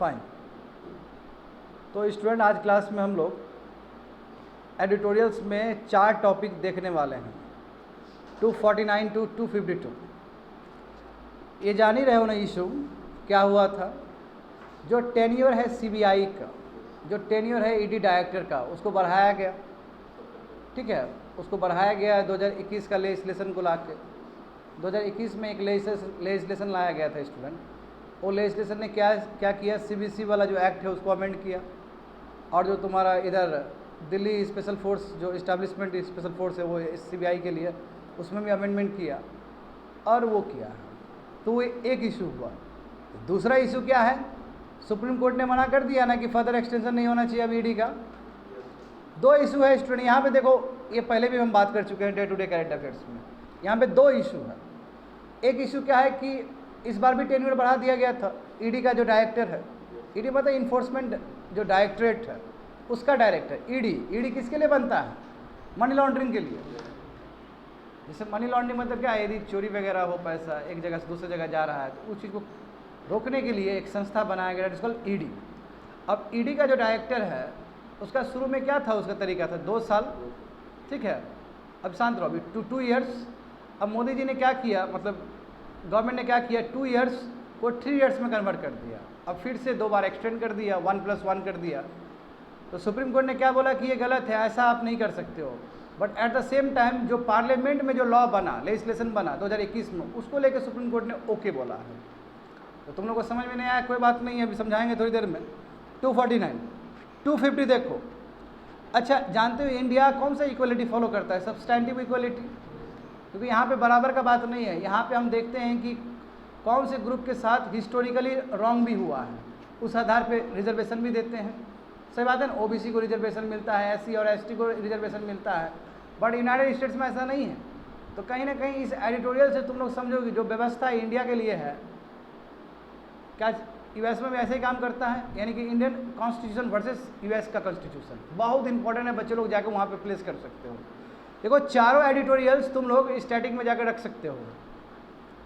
Fine. तो student आज class में हम लोग एडिटोरियल्स में 4 टॉपिक देखने वाले हैं, 249 टू 252। ये जान ही रहे हो ना इशू क्या हुआ था। जो टेन्योर है सीबीआई का, जो टेन्योर है ईडी डायरेक्टर का, उसको बढ़ाया गया। ठीक है, उसको बढ़ाया गया 2021 का लेजिस्लेशन को लाके। 2021 में एक लेजिस्लेशन लाया गया था स्टूडेंट। वो लेजिस्लेशन ने क्या किया, सीबीसी वाला जो एक्ट है उसको अमेंड किया, और जो तुम्हारा इधर दिल्ली स्पेशल फोर्स जो इस्टेब्लिशमेंट स्पेशल फोर्स है वो सीबीआई के लिए, उसमें भी अमेंडमेंट किया और वो किया है। तो वो एक इशू हुआ। दूसरा इशू क्या है, सुप्रीम कोर्ट ने मना कर दिया ना कि फर्दर एक्सटेंशन नहीं होना चाहिए अब ईडी का। 2 इशू है स्टूडेंट यहाँ पे। देखो ये पहले भी हम बात कर चुके हैं day to day current affairs में। यहाँ पे 2 इशू है। एक इशू क्या है कि इस बार भी टेन्योर बढ़ा दिया गया था ईडी का जो डायरेक्टर है। ईडी मतलब इन्फोर्समेंट जो डायरेक्टरेट है उसका डायरेक्टर। ईडी किसके लिए बनता है, मनी लॉन्ड्रिंग के लिए। जैसे मनी लॉन्ड्रिंग मतलब क्या है, यदि चोरी वगैरह हो, पैसा एक जगह से दूसरी जगह जा रहा है तो उस चीज़ को रोकने के लिए एक संस्था बनाया गया जिसको ईडी। अब ईडी का जो डायरेक्टर है उसका शुरू में क्या था, उसका तरीका था 2 साल। ठीक है, अब शांत रहो, अभी 2 ईयर्स। अब मोदी जी ने क्या किया, मतलब गवर्नमेंट ने क्या किया, 2 ईयर्स को 3 ईयर्स में कन्वर्ट कर दिया। अब फिर से 2 बार एक्सटेंड कर दिया, 1+1 कर दिया। तो सुप्रीम कोर्ट ने क्या बोला कि ये गलत है, ऐसा आप नहीं कर सकते हो। But at the same time जो पार्लियामेंट में जो लॉ बना, लेजिस्लेशन बना 2021 में, उसको लेकर सुप्रीम कोर्ट ने ओके बोला है। तो तुम लोग को समझ में नहीं आया, कोई बात नहीं है, अभी समझाएंगे थोड़ी देर में। 249 250 देखो। अच्छा, जानते हो इंडिया कौन सा इक्वलिटी फॉलो करता है, सब्सटैंटिव इक्वलिटी। क्योंकि यहाँ पे बराबर का बात नहीं है। यहाँ पे हम देखते हैं कि कौन से ग्रुप के साथ हिस्टोरिकली रॉन्ग भी हुआ है, उस आधार पे रिजर्वेशन भी देते हैं। सही बात है ना, ओबीसी को रिजर्वेशन मिलता है, एससी और एसटी को रिजर्वेशन मिलता है। बट यूनाइटेड स्टेट्स में ऐसा नहीं है। तो कहीं ना कहीं इस एडिटोरियल से तुम लोग समझोगे जो व्यवस्था इंडिया के लिए है, क्या यूएस में भी ऐसे ही काम करता है। यानी कि इंडियन कॉन्स्टिट्यूशन वर्सेस यूएस का कॉन्स्टिट्यूशन बहुत इंपॉर्टेंट है, बच्चे लोग जाकर वहाँ पे प्लेस कर सकते हो। देखो चारों एडिटोरियल्स तुम लोग स्टैटिक में जाकर रख सकते हो।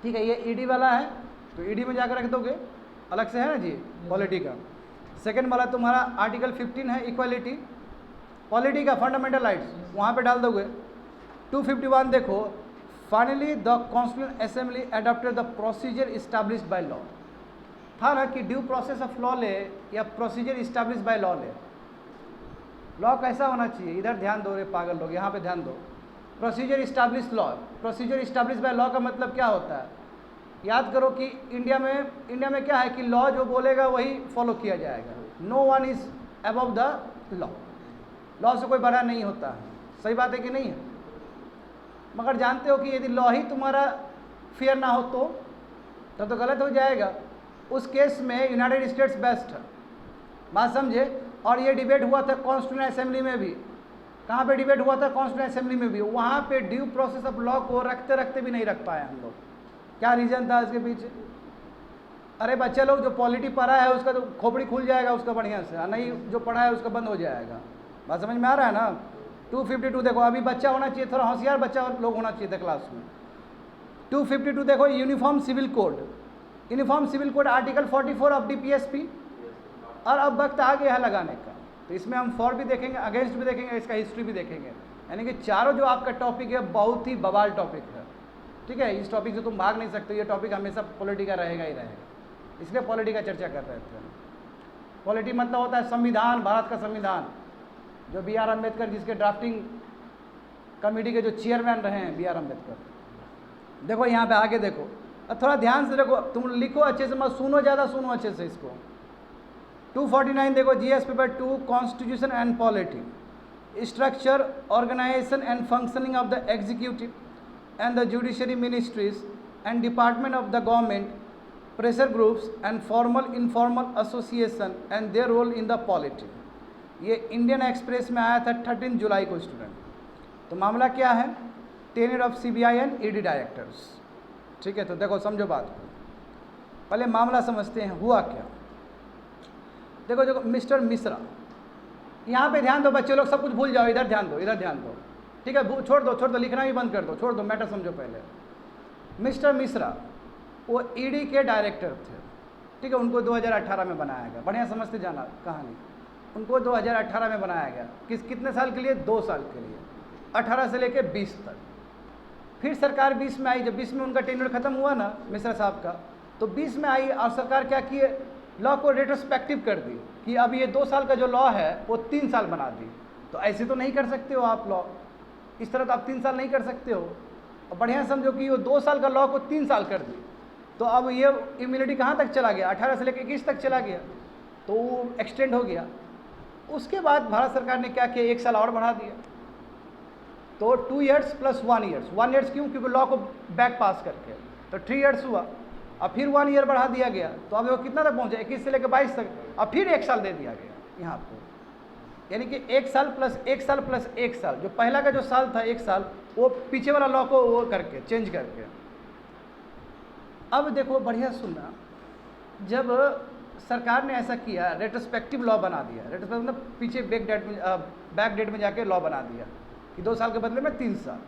ठीक है, ये ईडी वाला है तो ईडी में जाकर रख दोगे, अलग से है ना जी, पॉलिटी का। सेकेंड वाला तुम्हारा आर्टिकल 15 है इक्वालिटी, पॉलिटी का फंडामेंटल राइट्स, वहाँ पे डाल दोगे। 251 देखो, finally the constituent assembly adopted the procedure established by law. था ना कि ड्यू प्रोसेस ऑफ लॉ ले या प्रोसीजर इस्टेब्लिश बाय लॉ ले। लॉ कैसा होना चाहिए, इधर ध्यान दो रे पागल लोग, यहाँ पे ध्यान दो। Procedure establish law, procedure establish by law का मतलब क्या होता है, याद करो कि इंडिया में क्या है कि लॉ जो बोलेगा वही फॉलो किया जाएगा। No one is above the law, law से कोई बड़ा नहीं होता है। सही बात है कि नहीं है। मगर जानते हो कि यदि लॉ ही तुम्हारा फेयर ना हो तब तो गलत हो जाएगा। उस केस में यूनाइटेड स्टेट्स बेस्ट है, बात समझे। और ये डिबेट हुआ था कॉन्स्टिट्यूएंट असेंबली में भी। कहाँ पे डिबेट हुआ था, कॉन्स्टिट्यूएंट असेंबली में भी। वहाँ पे ड्यू प्रोसेस ऑफ लॉ को रखते रखते भी नहीं रख पाए हम लोग। क्या रीज़न था इसके पीछे? अरे बच्चे लोग जो पॉलिटी पढ़ा है उसका तो खोपड़ी खुल जाएगा उसका बढ़िया से, नहीं जो पढ़ा है उसका बंद हो जाएगा। बात समझ में आ रहा है ना। 252 देखो, अभी बच्चा होना चाहिए, थोड़ा होशियार बच्चा लोग होना चाहिए था क्लास में। 252 देखो, uniform civil code. Uniform civil code article 44 of DPSP। और अब वक्त आ गया है लगाने का, तो इसमें हम फॉर भी देखेंगे, अगेंस्ट भी देखेंगे, इसका हिस्ट्री भी देखेंगे। यानी कि चारों जो आपका टॉपिक है बहुत ही बवाल टॉपिक है। ठीक है, इस टॉपिक से तुम भाग नहीं सकते। ये टॉपिक हमेशा पॉलिटी का रहेगा ही रहेगा, इसलिए पॉलिटी का चर्चा कर रहे थे। पॉलिटी मतलब होता है संविधान, भारत का संविधान, जो BR अम्बेडकर जिसके ड्राफ्टिंग कमेटी के जो चेयरमैन रहे हैं BR अम्बेडकर। देखो यहाँ पे आगे देखो, और थोड़ा ध्यान से देखो, तुम लिखो अच्छे से, मत सुनो, ज़्यादा सुनो अच्छे से इसको। 249 देखो, GS paper 2 constitution and polity, structure, organisation and functioning of the executive and the judiciary ministries and department of the government, pressure groups and formal informal association and their role in the polity। ये Indian express में आया था 13 जुलाई को student. तो मामला क्या है, tenure of CBI and ED directors. ठीक है, तो देखो समझो बात को, पहले मामला समझते हैं हुआ क्या। देखो मिस्टर मिश्रा, यहाँ पे ध्यान दो बच्चे लोग, सब कुछ भूल जाओ, इधर ध्यान दो, इधर ध्यान दो। ठीक है, छोड़ दो, लिखना ही बंद कर दो, छोड़ दो, मैटर समझो पहले। मिस्टर मिश्रा वो ईडी के डायरेक्टर थे। ठीक है, उनको 2018 में बनाया गया। बढ़िया समझते जाना कहानी। उनको 2018 में बनाया गया। कितने साल के लिए? 2 साल के लिए, 18 से लेकर 20 तक। फिर सरकार 20 में आई। जब 20 में उनका टेन्योर खत्म हुआ ना मिश्रा साहब का, तो 20 में आई और सरकार क्या किए, लॉ को रेट्रोस्पेक्टिव कर दी कि अब ये 2 साल का जो लॉ है वो 3 साल बना दी। तो ऐसे तो नहीं कर सकते हो आप लॉ, इस तरह तो आप 3 साल नहीं कर सकते हो। और बढ़िया समझो कि वो 2 साल का लॉ को 3 साल कर दी। तो अब ये इम्यूनिटी कहाँ तक चला गया? 18 से लेकर 21 तक चला गया, तो वो एक्सटेंड हो गया। उसके बाद भारत सरकार ने क्या किया, 1 साल और बढ़ा दिया। तो 2 ईयर्स प्लस 1 ईयर्स। 1 ईयर्स क्यों? क्योंकि लॉ को बैक पास करके, तो 3 ईयर्स हुआ। अब फिर 1 ईयर बढ़ा दिया गया, तो अब वो कितना तक पहुंचा? 21 से लेकर 22 तक। अब फिर 1 साल दे दिया गया यहाँ आपको, यानी कि 1 साल प्लस 1 साल प्लस 1 साल। जो पहला का जो साल था 1 साल, वो पीछे वाला लॉ को वो करके चेंज करके। अब देखो बढ़िया सुनना, जब सरकार ने ऐसा किया, रेट्रोस्पेक्टिव लॉ बना दिया, रेट्रोस्पेक्टिव मतलब पीछे बैक डेट में जाके लॉ बना दिया कि 2 साल के बदले में 3 साल।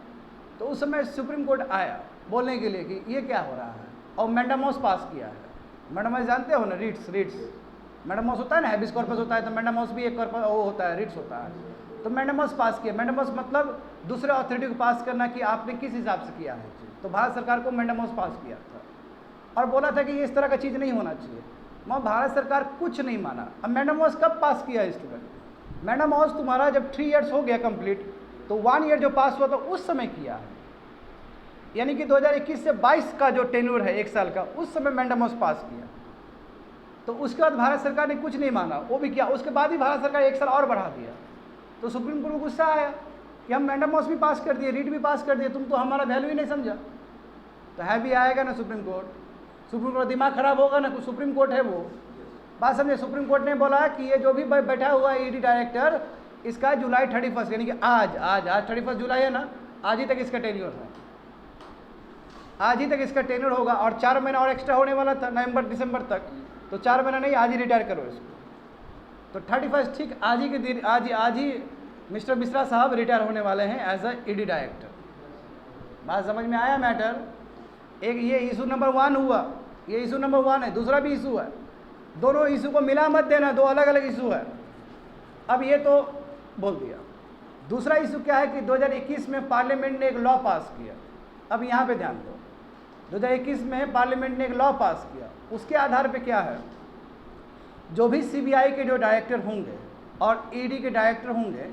तो उस समय सुप्रीम कोर्ट आया बोलने के लिए कि ये क्या हो रहा है, और मैंडामोस पास किया है। मैंडामोस जानते हो ना, रिट्स मैंडामोस होता है ना, हैबिस कॉर्पस होता है, तो मैंडामोस भी एक कॉर्पस वो होता है, रिट्स होता है। तो मैंडामोस पास किया। मैंडामोस मतलब दूसरे अथॉरिटी को पास करना कि आपने किस हिसाब से किया है। तो भारत सरकार को मैंडामोस पास किया था और बोला था कि ये इस तरह का चीज़ नहीं होना चाहिए। मगर भारत सरकार कुछ नहीं माना। अब मैंडामोस कब पास किया है स्टूडेंट? मैंडामोस तुम्हारा जब 3 ईयर्स हो गया कंप्लीट, तो 1 ईयर जो पास हुआ था उस समय किया है, यानी कि 2021 से 22 का जो टेन्योर है 1 साल का, उस समय मैंडामोस पास किया। तो उसके बाद भारत सरकार ने कुछ नहीं माना, वो भी किया। उसके बाद ही भारत सरकार 1 साल और बढ़ा दिया। तो सुप्रीम कोर्ट को गुस्सा आया कि हम मैंडामोस भी पास कर दिए, रीट भी पास कर दिए, तुम तो हमारा वैल्यू ही नहीं समझा। तो है भी आएगा ना सुप्रीम कोर्ट, सुप्रीम कोर्ट दिमाग खराब होगा ना, सुप्रीम कोर्ट है वो। बात समझे, सुप्रीम कोर्ट ने बोला कि ये जो भी बैठा हुआ है ईडी डायरेक्टर, इसका जुलाई 31 यानी कि आज 31 जुलाई है ना, आज ही तक इसका टेन्योर है, आज ही तक इसका टेन्योर होगा। और 4 महीना और एक्स्ट्रा होने वाला था नवंबर दिसंबर तक, तो 4 महीना नहीं, आज ही रिटायर करो इसको। तो 31 ठीक आज ही के दिन, आज ही मिस्टर मिश्रा साहब रिटायर होने वाले हैं एज अ ईडी डायरेक्टर। बात समझ में आया मैटर? एक ये इशू नंबर 1 हुआ, ये इशू नंबर 1 है। दूसरा भी इशू है, दोनों इशू को मिला मत देना, 2 अलग अलग इशू है। अब ये तो बोल दिया। दूसरा इशू क्या है कि 2021 में पार्लियामेंट ने एक लॉ पास किया। अब यहाँ पे ध्यान दो, 2021 में पार्लियामेंट ने एक लॉ पास किया। उसके आधार पे क्या है, जो भी सीबीआई के जो डायरेक्टर होंगे और ईडी के डायरेक्टर होंगे,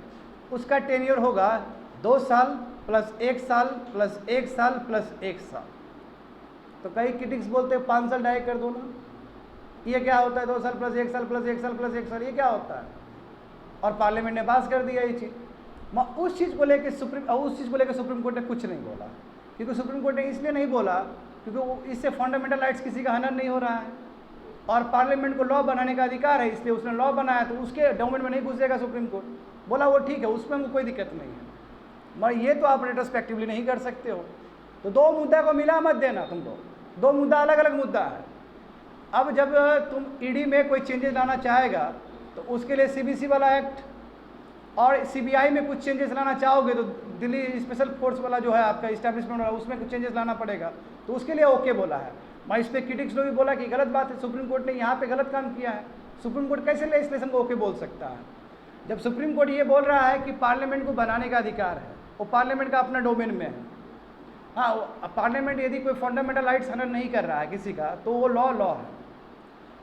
उसका टेन्योर होगा 2 साल प्लस 1 साल प्लस 1 साल प्लस 1 साल। तो कई क्रिटिक्स बोलते हैं 5 साल डायरेक्ट कर दो ना। ये क्या होता है 2 साल प्लस 1 साल प्लस 1 साल प्लस 1 साल, ये क्या होता है? और पार्लियामेंट ने पास कर दिया ये चीज़। उस चीज़ को लेकर सुप्रीम कोर्ट ने कुछ नहीं बोला, क्योंकि सुप्रीम कोर्ट ने इसलिए नहीं बोला क्योंकि इससे फंडामेंटल राइट्स किसी का हनन नहीं हो रहा है, और पार्लियामेंट को लॉ बनाने का अधिकार है, इसलिए उसने लॉ बनाया, तो उसके डोमेन में नहीं घुसेगा सुप्रीम कोर्ट। बोला वो ठीक है, उसमें कोई दिक्कत नहीं है, मगर ये तो आप रेट्रोस्पेक्टिवली नहीं कर सकते हो। तो 2 मुद्दा को मिला मत देना तुम लोग, 2 मुद्दा अलग अलग मुद्दा है। अब जब तुम ईडी में कोई चेंजेस लाना चाहेगा तो उसके लिए सीबीसी वाला एक्ट, और सीबीआई में कुछ चेंजेस लाना चाहोगे तो दिल्ली स्पेशल फोर्स वाला जो है आपका इस्टेब्लिशमेंट वाला, उसमें कुछ चेंजेस लाना पड़ेगा, तो उसके लिए ओके बोला है। मैं इस पर क्रिटिक्स ने भी बोला कि गलत बात है, सुप्रीम कोर्ट ने यहाँ पे गलत काम किया है। सुप्रीम कोर्ट कैसे लेजिस्लेशन को ओके बोल सकता है? जब सुप्रीम कोर्ट ये बोल रहा है कि पार्लियामेंट को बनाने का अधिकार है, वो पार्लियामेंट का अपना डोमेन में है। हाँ, पार्लियामेंट यदि कोई फंडामेंटल राइट्स हनन नहीं कर रहा है किसी का, तो वो लॉ है।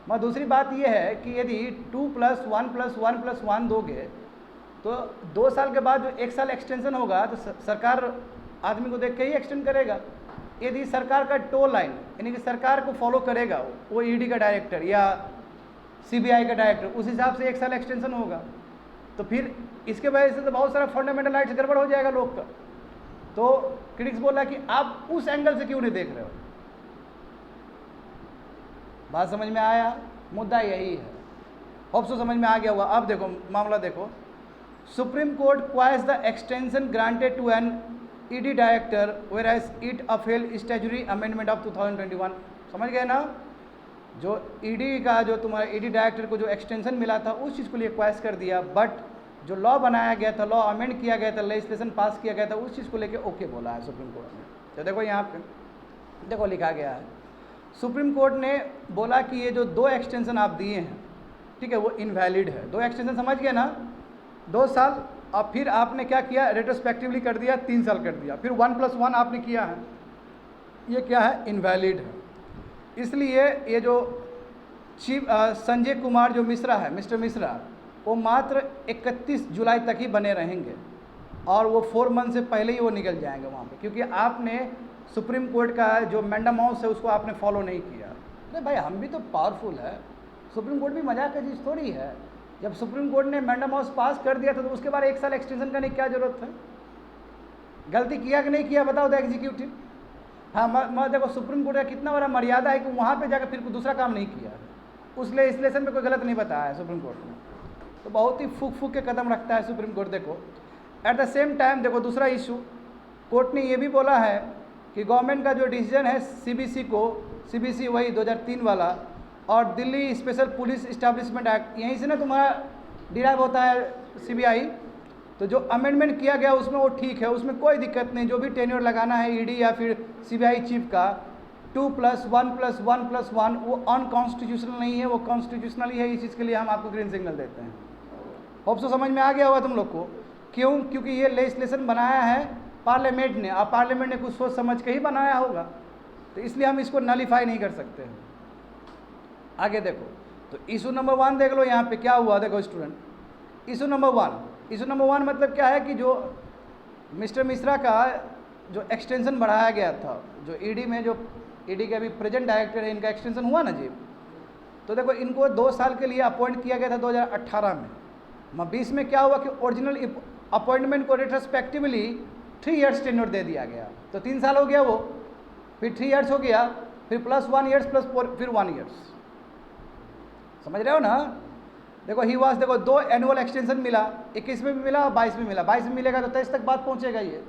मगर दूसरी बात यह है कि यदि 2 + 1 + 1 + 1 दोगे, तो 2 साल के बाद जो 1 साल एक्सटेंशन होगा, तो सरकार आदमी को देख के ही एक्सटेंड करेगा। यदि सरकार का टो लाइन, यानी कि सरकार को फॉलो करेगा वो ईडी का डायरेक्टर या सीबीआई का डायरेक्टर, उस हिसाब से 1 साल एक्सटेंशन होगा। तो फिर इसके वजह से तो बहुत सारा फंडामेंटल राइट्स गड़बड़ हो जाएगा लोग का। तो क्रिटिक्स बोला कि आप उस एंगल से क्यों नहीं देख रहे हो? बात समझ में आया? मुद्दा यही है। होप सो समझ में आ गया हुआ। अब देखो मामला देखो, supreme court quashes the extension granted to an ED director whereas it upheld statutory amendment of 2021। समझ गए ना? जो ईडी का जो तुम्हारा ईडी डायरेक्टर को जो एक्सटेंशन मिला था उस चीज़ को लिए क्वाइज कर दिया, बट जो लॉ बनाया गया था, लॉ अमेंड किया गया था, लेजिस्लेशन पास किया गया था, उस चीज़ को लेके ओके बोला है सुप्रीम कोर्ट ने। तो देखो यहाँ पे देखो लिखा गया है, सुप्रीम कोर्ट ने बोला कि ये जो 2 एक्सटेंशन आप दिए हैं, ठीक है, वो इनवैलिड है। 2 एक्सटेंशन समझ गए ना, 2 साल, और फिर आपने क्या किया, रेट्रोस्पेक्टिवली कर दिया, 3 साल कर दिया, फिर 1+1 आपने किया है, ये क्या है, इनवैलिड है। इसलिए ये जो चीफ संजय कुमार जो मिश्रा है, मिस्टर मिश्रा, वो मात्र 31 जुलाई तक ही बने रहेंगे और वो 4 मंथ से पहले ही वो निकल जाएंगे वहाँ पे, क्योंकि आपने सुप्रीम कोर्ट का जो मैंडम हाउस है उसको आपने फॉलो नहीं किया। अरे भाई, हम भी तो पावरफुल है, सुप्रीम कोर्ट भी मजाक का चीज़ थोड़ी है। जब सुप्रीम कोर्ट ने मैंडम हाउस पास कर दिया था तो उसके बाद 1 साल एक्सटेंशन करने की क्या जरूरत है? गलती किया कि नहीं किया बताओ द एग्जीक्यूटिव। हाँ, मैं देखो सुप्रीम कोर्ट का कितना बड़ा मर्यादा है कि वहाँ पे जाकर फिर दूसरा काम नहीं किया, उस लेजिस्लेशन पे कोई गलत नहीं बताया है सुप्रीम कोर्ट ने। तो बहुत ही फूक फूक के कदम रखता है सुप्रीम कोर्ट। देखो एट द सेम टाइम देखो दूसरा इशू, कोर्ट ने ये भी बोला है कि गवर्नमेंट का जो डिसीजन है सीबीसी वही 2003 वाला और Delhi special police establishment act, यहीं से ना तुम्हारा डिराइव होता है सीबीआई, तो जो अमेंडमेंट किया गया उसमें वो ठीक है, उसमें कोई दिक्कत नहीं। जो भी टेन्योर लगाना है ईडी या फिर सीबीआई चीफ का 2+1+1+1 वो अनकॉन्स्टिट्यूशनल नहीं है, वो कॉन्स्टिट्यूशनल ही है। इस चीज़ के लिए हम आपको ग्रीन सिग्नल देते हैं। होप सो समझ में आ गया होगा तुम लोग को। क्यों? क्योंकि ये लेजिस्लेशन बनाया है पार्लियामेंट ने, और पार्लियामेंट ने कुछ सोच समझ के ही बनाया होगा, तो इसलिए हम इसको नलीफाई नहीं कर सकते हैं। आगे देखो, तो इशू नंबर 1 देख लो यहाँ पे क्या हुआ। देखो स्टूडेंट, इशू नंबर 1 मतलब क्या है कि जो मिस्टर मिश्रा का जो एक्सटेंशन बढ़ाया गया था, जो ईडी में जो ईडी के अभी प्रेजेंट डायरेक्टर है, इनका एक्सटेंशन हुआ ना जी, तो देखो इनको 2 साल के लिए अपॉइंट किया गया था 2018 में। 20 में क्या हुआ कि ओरिजिनल अपॉइंटमेंट को रेट्रोस्पेक्टिवली 3 ईयर्स टेन्योर दे दिया गया, तो 3 साल हो गया वो, फिर 3 ईयर्स हो गया, फिर +1 ईयर्स +4 फिर 1 ईयर्स। समझ रहे हो ना? देखो ही वास, देखो 2 एनुअल एक्सटेंशन मिला, 21 में भी मिला और 22 में मिला। 22 में मिलेगा तो 23 तक बात पहुंचेगा, ये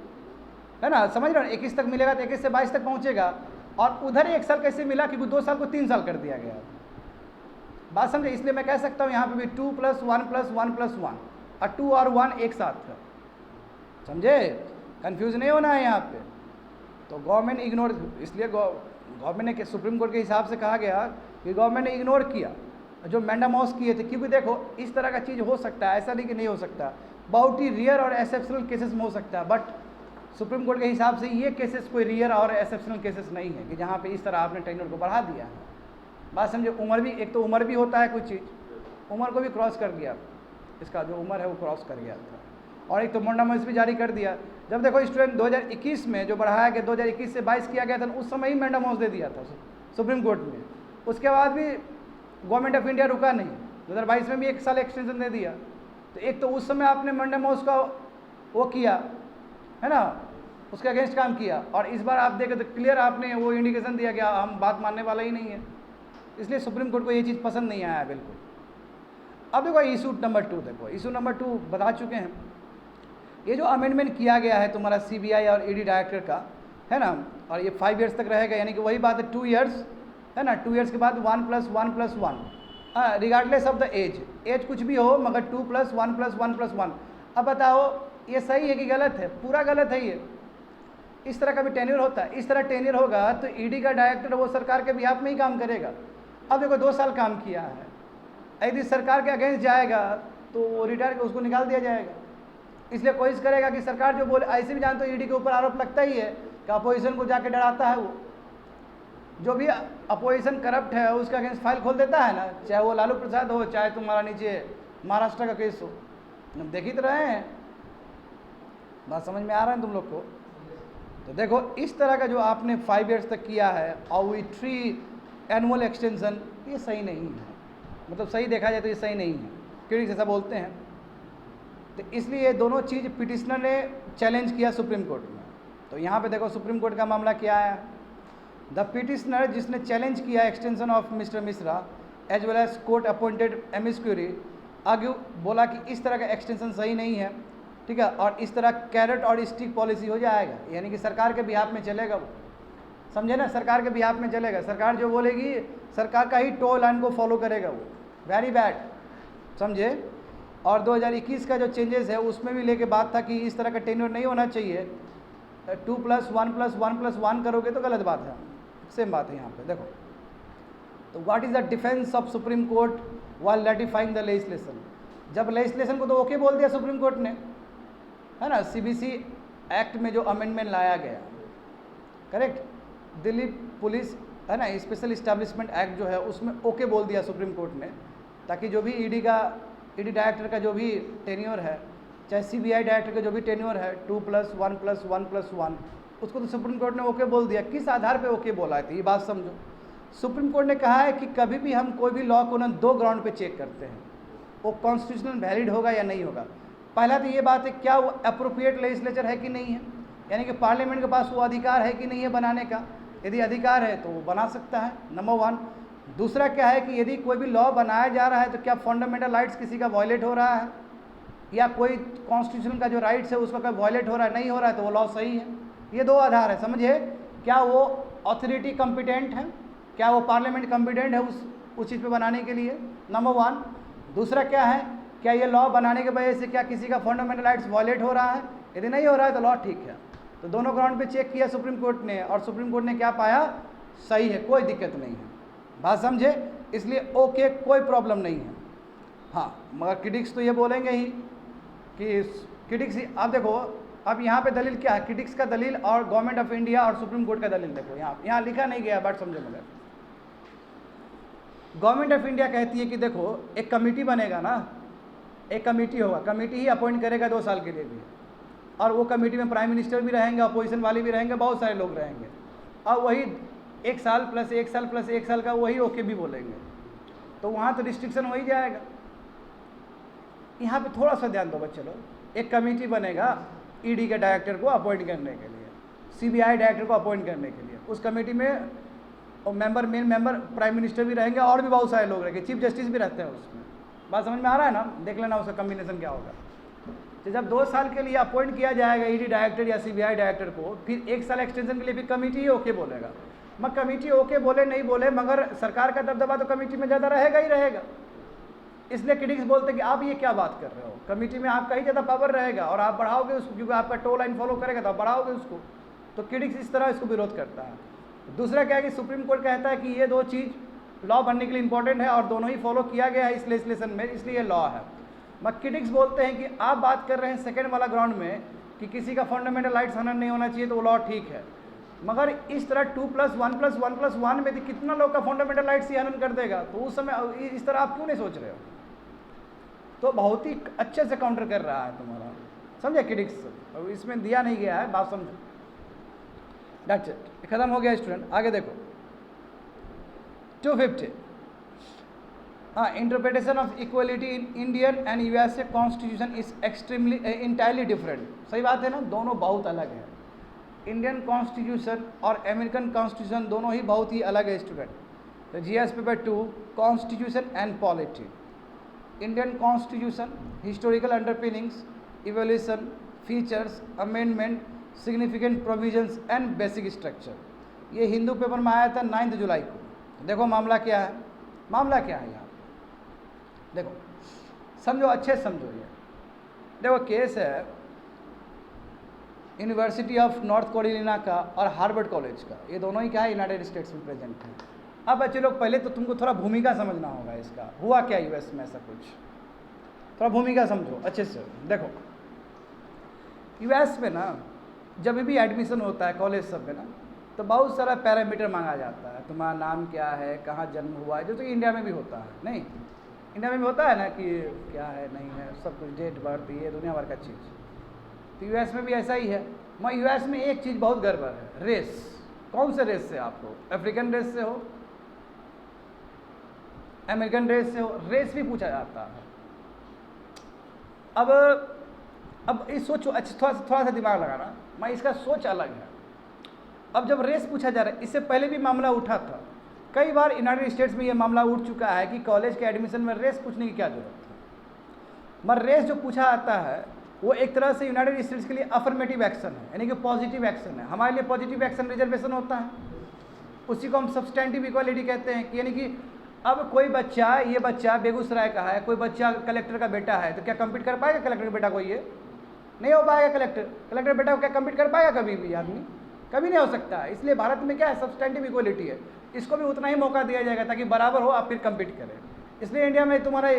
है ना? समझ रहे हो? 21 तक मिलेगा तो 21 से 22 तक पहुंचेगा। और उधर 1 साल कैसे मिला? क्योंकि 2 साल को 3 साल कर दिया गया। बात समझे? इसलिए मैं कह सकता हूँ यहाँ पे भी 2+1+1+1 और 2 और 1 एक साथ है। समझे? कंफ्यूज नहीं होना है यहाँ पे। तो गवर्नमेंट इग्नोर, इसलिए गवर्नमेंट ने सुप्रीम कोर्ट के हिसाब से कहा गया कि गवर्नमेंट ने इग्नोर किया जो मैंडम हाउस किए थे, क्योंकि देखो इस तरह का चीज़ हो सकता है, ऐसा नहीं कि नहीं हो सकता, बहुत ही रियर और एक्सेप्शनल केसेस में हो सकता है। बट सुप्रीम कोर्ट के हिसाब से ये केसेस कोई रियर और एक्सेप्शनल केसेस नहीं है कि जहाँ पे इस तरह आपने टेन्योर को बढ़ा दिया है। बात समझे? उम्र भी, एक तो उम्र भी होता है कोई चीज़, उम्र को भी क्रॉस कर गया, इसका जो उम्र है वो क्रॉस कर गया था, और एक तो मैंडम हाउस भी जारी कर दिया। जब देखो स्टूडेंट 2021 में जो बढ़ाया गया, 2021 से 22 किया गया था, उस समय ही मैंडम हाउस दे दिया था सुप्रीम कोर्ट में। उसके बाद भी गवर्नमेंट ऑफ इंडिया रुका नहीं, 2022 में भी 1 साल एक्सटेंशन दे दिया। तो एक तो उस समय आपने मैंडम हाउस का वो किया है ना, उसके अगेंस्ट काम किया, और इस बार आप देखें तो क्लियर आपने वो इंडिकेशन दिया कि हम बात मानने वाला ही नहीं है। इसलिए सुप्रीम कोर्ट को ये चीज़ पसंद नहीं आया बिल्कुल। अब देखो इशू नंबर 2, देखो इशू नंबर 2 बता चुके हैं। ये जो अमेंडमेंट किया गया है तुम्हारा सीबीआई और ईडी डायरेक्टर का, है ना, और ये 5 ईयर्स तक रहेगा, यानी कि वही बात है 2 ईयर्स, है ना, 2 ईयर्स के बाद 1+1+1, रिगार्डलेस ऑफ द एज कुछ भी हो, मगर 2+1+1+1। अब बताओ ये सही है कि गलत है? पूरा गलत है ये। इस तरह का भी टेन्योर होता है। इस तरह टेन्योर होगा तो ईडी का डायरेक्टर वो सरकार के बिहाफ में ही काम करेगा। अब देखो 2 साल काम किया है, यदि सरकार के अगेंस्ट जाएगा तो वो रिटायर उसको निकाल दिया जाएगा। इसलिए कोशिश करेगा कि सरकार जो बोले, ऐसे भी जानते हो ईडी के ऊपर आरोप लगता ही है कि अपोजिशन को जाके डराता है। वो जो भी अपोजिशन करप्ट है उसके अगेंस्ट फाइल खोल देता है ना, चाहे वो लालू प्रसाद हो, चाहे तुम्हारा नीचे महाराष्ट्र का केस हो। हम देख ही तो रहे हैं। बात समझ में आ रहा है तुम लोग को? तो देखो इस तरह का जो आपने 5 ईयर्स तक किया है और विथ 3 एनुअल एक्सटेंशन, ये सही नहीं है। मतलब सही देखा जाए तो ये सही नहीं है, क्योंकि जैसा बोलते हैं। तो इसलिए ये दोनों चीज़ पिटिशनर ने चैलेंज किया सुप्रीम कोर्ट में। तो यहाँ पे देखो सुप्रीम कोर्ट का मामला क्या है। द पिटिशनर, जिसने चैलेंज किया extension of mister Mishra as well as court appointed amicus curiae, आगे बोला कि इस तरह का एक्सटेंशन सही नहीं है, ठीक है, और इस तरह कैरेट और स्टिक पॉलिसी हो जाएगा, यानी कि सरकार के बिहाफ में चलेगा वो। समझे ना? सरकार के बिहाफ में चलेगा। सरकार जो बोलेगी सरकार का ही टो लाइन को फॉलो करेगा वो। वेरी बैड, समझे? और 2021 का जो चेंजेस है उसमें भी लेके बात था कि इस तरह का टेन्योर नहीं होना चाहिए। 2+1+1+1 करोगे तो गलत बात है। सेम बात है यहाँ पे। देखो तो what is the defence of supreme court while ratifying the legislation? जब लेजिस्लेशन को तो ओके बोल दिया सुप्रीम कोर्ट ने, है ना, सीबीसी एक्ट में जो अमेंडमेंट लाया गया, करेक्ट, दिल्ली पुलिस, है ना, स्पेशल इस्टेब्लिशमेंट एक्ट जो है उसमें ओके बोल दिया सुप्रीम कोर्ट ने, ताकि जो भी ईडी डायरेक्टर का जो भी टेन्योर है, चाहे सीबीआई डायरेक्टर का जो भी टेन्योर है 2+1+1+1, उसको तो सुप्रीम कोर्ट ने ओके बोल दिया। किस आधार पे ओके बोला है? तो ये बात समझो, सुप्रीम कोर्ट ने कहा है कि कभी भी हम कोई भी लॉ को ना 2 ग्राउंड पे चेक करते हैं, वो कॉन्स्टिट्यूशनल वैलिड होगा या नहीं होगा। पहला तो ये बात है, क्या वो अप्रोप्रिएट लेजिस्लेचर है कि नहीं है, यानी कि पार्लियामेंट के पास वो अधिकार है कि नहीं है बनाने का। यदि अधिकार है तो वो बना सकता है, नंबर 1। दूसरा क्या है कि यदि कोई भी लॉ बनाया जा रहा है तो क्या फंडामेंटल राइट्स किसी का वायलेट हो रहा है, या कोई कॉन्स्टिट्यूशन का जो राइट्स है उसका कोई वायलेट हो रहा है, नहीं हो रहा है, तो वो लॉ सही है। ये 2 आधार है, समझिए। क्या वो अथॉरिटी कॉम्पिटेंट है, क्या वो पार्लियामेंट कॉम्पिटेंट है उस चीज़ पे बनाने के लिए, नंबर 1। दूसरा क्या है, क्या ये लॉ बनाने की वजह से क्या किसी का फंडामेंटल राइट्स वायलेट हो रहा है, यदि नहीं हो रहा है तो लॉ ठीक है। तो दोनों ग्राउंड पे चेक किया सुप्रीम कोर्ट ने, और सुप्रीम कोर्ट ने क्या पाया, सही है, कोई दिक्कत नहीं है। बात समझे? इसलिए ओके, कोई प्रॉब्लम नहीं है। हाँ, मगर क्रिटिक्स तो ये बोलेंगे ही कि क्रिटिक्स, अब देखो, अब यहाँ पे दलील क्या है, क्रिटिक्स का दलील और गवर्नमेंट ऑफ इंडिया और सुप्रीम कोर्ट का दलील देखो, यहाँ लिखा नहीं गया, बट समझो। मगर गवर्नमेंट ऑफ इंडिया कहती है कि देखो, एक कमेटी बनेगा ना, एक कमेटी होगा, कमेटी ही अपॉइंट करेगा 2 साल के लिए भी, और वो कमेटी में प्राइम मिनिस्टर भी रहेंगे, अपोजिशन वाले भी रहेंगे, बहुत सारे लोग रहेंगे, और वही 1 साल प्लस 1 साल प्लस 1 साल का वही ओके भी बोलेंगे, तो वहाँ तो रिस्ट्रिक्शन हो ही जाएगा। यहाँ पे थोड़ा सा ध्यान दो बच्चे लोग। एक कमेटी बनेगा ईडी के डायरेक्टर को अपॉइंट करने के लिए, सीबीआई डायरेक्टर को अपॉइंट करने के लिए, उस कमेटी में और मेन मेंबर प्राइम मिनिस्टर भी रहेंगे, और भी बहुत सारे लोग रहेंगे, चीफ जस्टिस भी रहते हैं उसमें। बात समझ में आ रहा है ना? देख लेना उसका कम्बिनेशन क्या होगा। तो जब 2 साल के लिए अपॉइंट किया जाएगा ईडी डायरेक्टर या सीबीआई डायरेक्टर को, फिर 1 साल एक्सटेंशन के लिए भी कमेटी ही ओके बोलेगा। मगर कमेटी ओके बोले नहीं बोले, मगर सरकार का दबदबा तो कमेटी में ज़्यादा रहेगा ही रहेगा। इसलिए क्रिटिक्स बोलते हैं कि आप ये क्या बात कर रहे हो, कमेटी में आपका ही ज़्यादा पावर रहेगा और आप बढ़ाओगे उसको, क्योंकि आपका टो लाइन फॉलो करेगा तो आप बढ़ाओगे उसको। तो क्रिटिक्स इस तरह इसको विरोध करता है। दूसरा क्या है कि सुप्रीम कोर्ट कहता है कि ये 2 चीज़ लॉ बनने के लिए इंपॉर्टेंट है और दोनों ही फॉलो किया गया है इस लेजिस्लेशन में, इसलिए ये लॉ है। मगर क्रिटिक्स बोलते हैं कि आप बात कर रहे हैं सेकेंड वाला ग्राउंड में कि किसी का फंडामेंटल राइट्स हनन नहीं होना चाहिए, तो वो लॉ ठीक है। मगर इस तरह 2+1+1+1 में कितना लोग का फंडामेंटल राइट्स ही हनन कर देगा, तो उस समय इस तरह आप क्यों नहीं सोच रहे हो? तो बहुत ही अच्छे से काउंटर कर रहा है तुम्हारा, समझे क्रिटिक्स, इसमें दिया नहीं गया है, बात समझो। दैट्स इट, खत्म हो गया स्टूडेंट। आगे देखो 250, हाँ, interpretation of equality in Indian and USA constitution is extremely entirely different. सही बात है ना, दोनों बहुत अलग है। इंडियन कॉन्स्टिट्यूशन और अमेरिकन कॉन्स्टिट्यूशन दोनों ही बहुत ही अलग है स्टूडेंट। तो GS paper 2 constitution and polity, Indian constitution, historical underpinnings, evolution, features, amendment, significant provisions and basic structure. ये हिंदू पेपर में आया था 9 जुलाई को। देखो मामला क्या है, मामला क्या है यहाँ देखो, समझो, अच्छे से समझो। ये देखो केस है यूनिवर्सिटी ऑफ नॉर्थ कैरोलिना का और हार्वर्ड कॉलेज का, ये दोनों ही क्या है, यूनाइटेड स्टेट्स में प्रेजेंट है। अब बच्चे लोग पहले तो तुमको थोड़ा भूमिका समझना होगा इसका, हुआ क्या यूएस में ऐसा कुछ, थोड़ा भूमिका समझो अच्छे से। देखो यूएस में ना जब भी एडमिशन होता है कॉलेज सब में ना, तो बहुत सारा पैरामीटर मांगा जाता है, तुम्हारा नाम क्या है, कहाँ जन्म हुआ है, जो तो इंडिया में भी होता है, नहीं इंडिया में भी होता है ना कि क्या है नहीं है, सब कुछ डेट बर्थ, ये दुनिया भर का चीज़। तो यूएस में भी ऐसा ही है। मगर यूएस में एक चीज़ बहुत गड़बड़ है, रेस। कौन से रेस से आप हो, अफ्रीकन रेस से हो, अमेरिकन रेस से हो, रेस भी पूछा जाता है। अब इस सोचो, अच्छा थोड़ा सा दिमाग लगाना, मैं इसका सोच अलग है। अब जब रेस पूछा जा रहा है, इससे पहले भी मामला उठा था, कई बार यूनाइटेड स्टेट्स में ये मामला उठ चुका है कि कॉलेज के एडमिशन में रेस पूछने की क्या जरूरत है। मगर रेस जो पूछा जाता है वो एक तरह से यूनाइटेड स्टेट्स के लिए अफर्मेटिव एक्शन है, यानी कि पॉजिटिव एक्शन है। हमारे लिए पॉजिटिव एक्शन रिजर्वेशन होता है, उसी को हम सब्सटेंटिव इक्वालिटी कहते हैं। यानी कि अब कोई बच्चा, ये बच्चा बेगूसराय का है, कोई बच्चा कलेक्टर का बेटा है, तो क्या कम्पीट कर पाएगा कलेक्टर का बेटा को? ये नहीं हो पाएगा। कलेक्टर बेटा को क्या कम्पीट कर पाएगा कभी भी आदमी? कभी नहीं हो सकता है। इसलिए भारत में क्या है, सब्सटेंटिव इक्वालिटी है। इसको भी उतना ही मौका दिया जाएगा ताकि बराबर हो, आप फिर कम्पीट करें। इसलिए इंडिया में तुम्हारा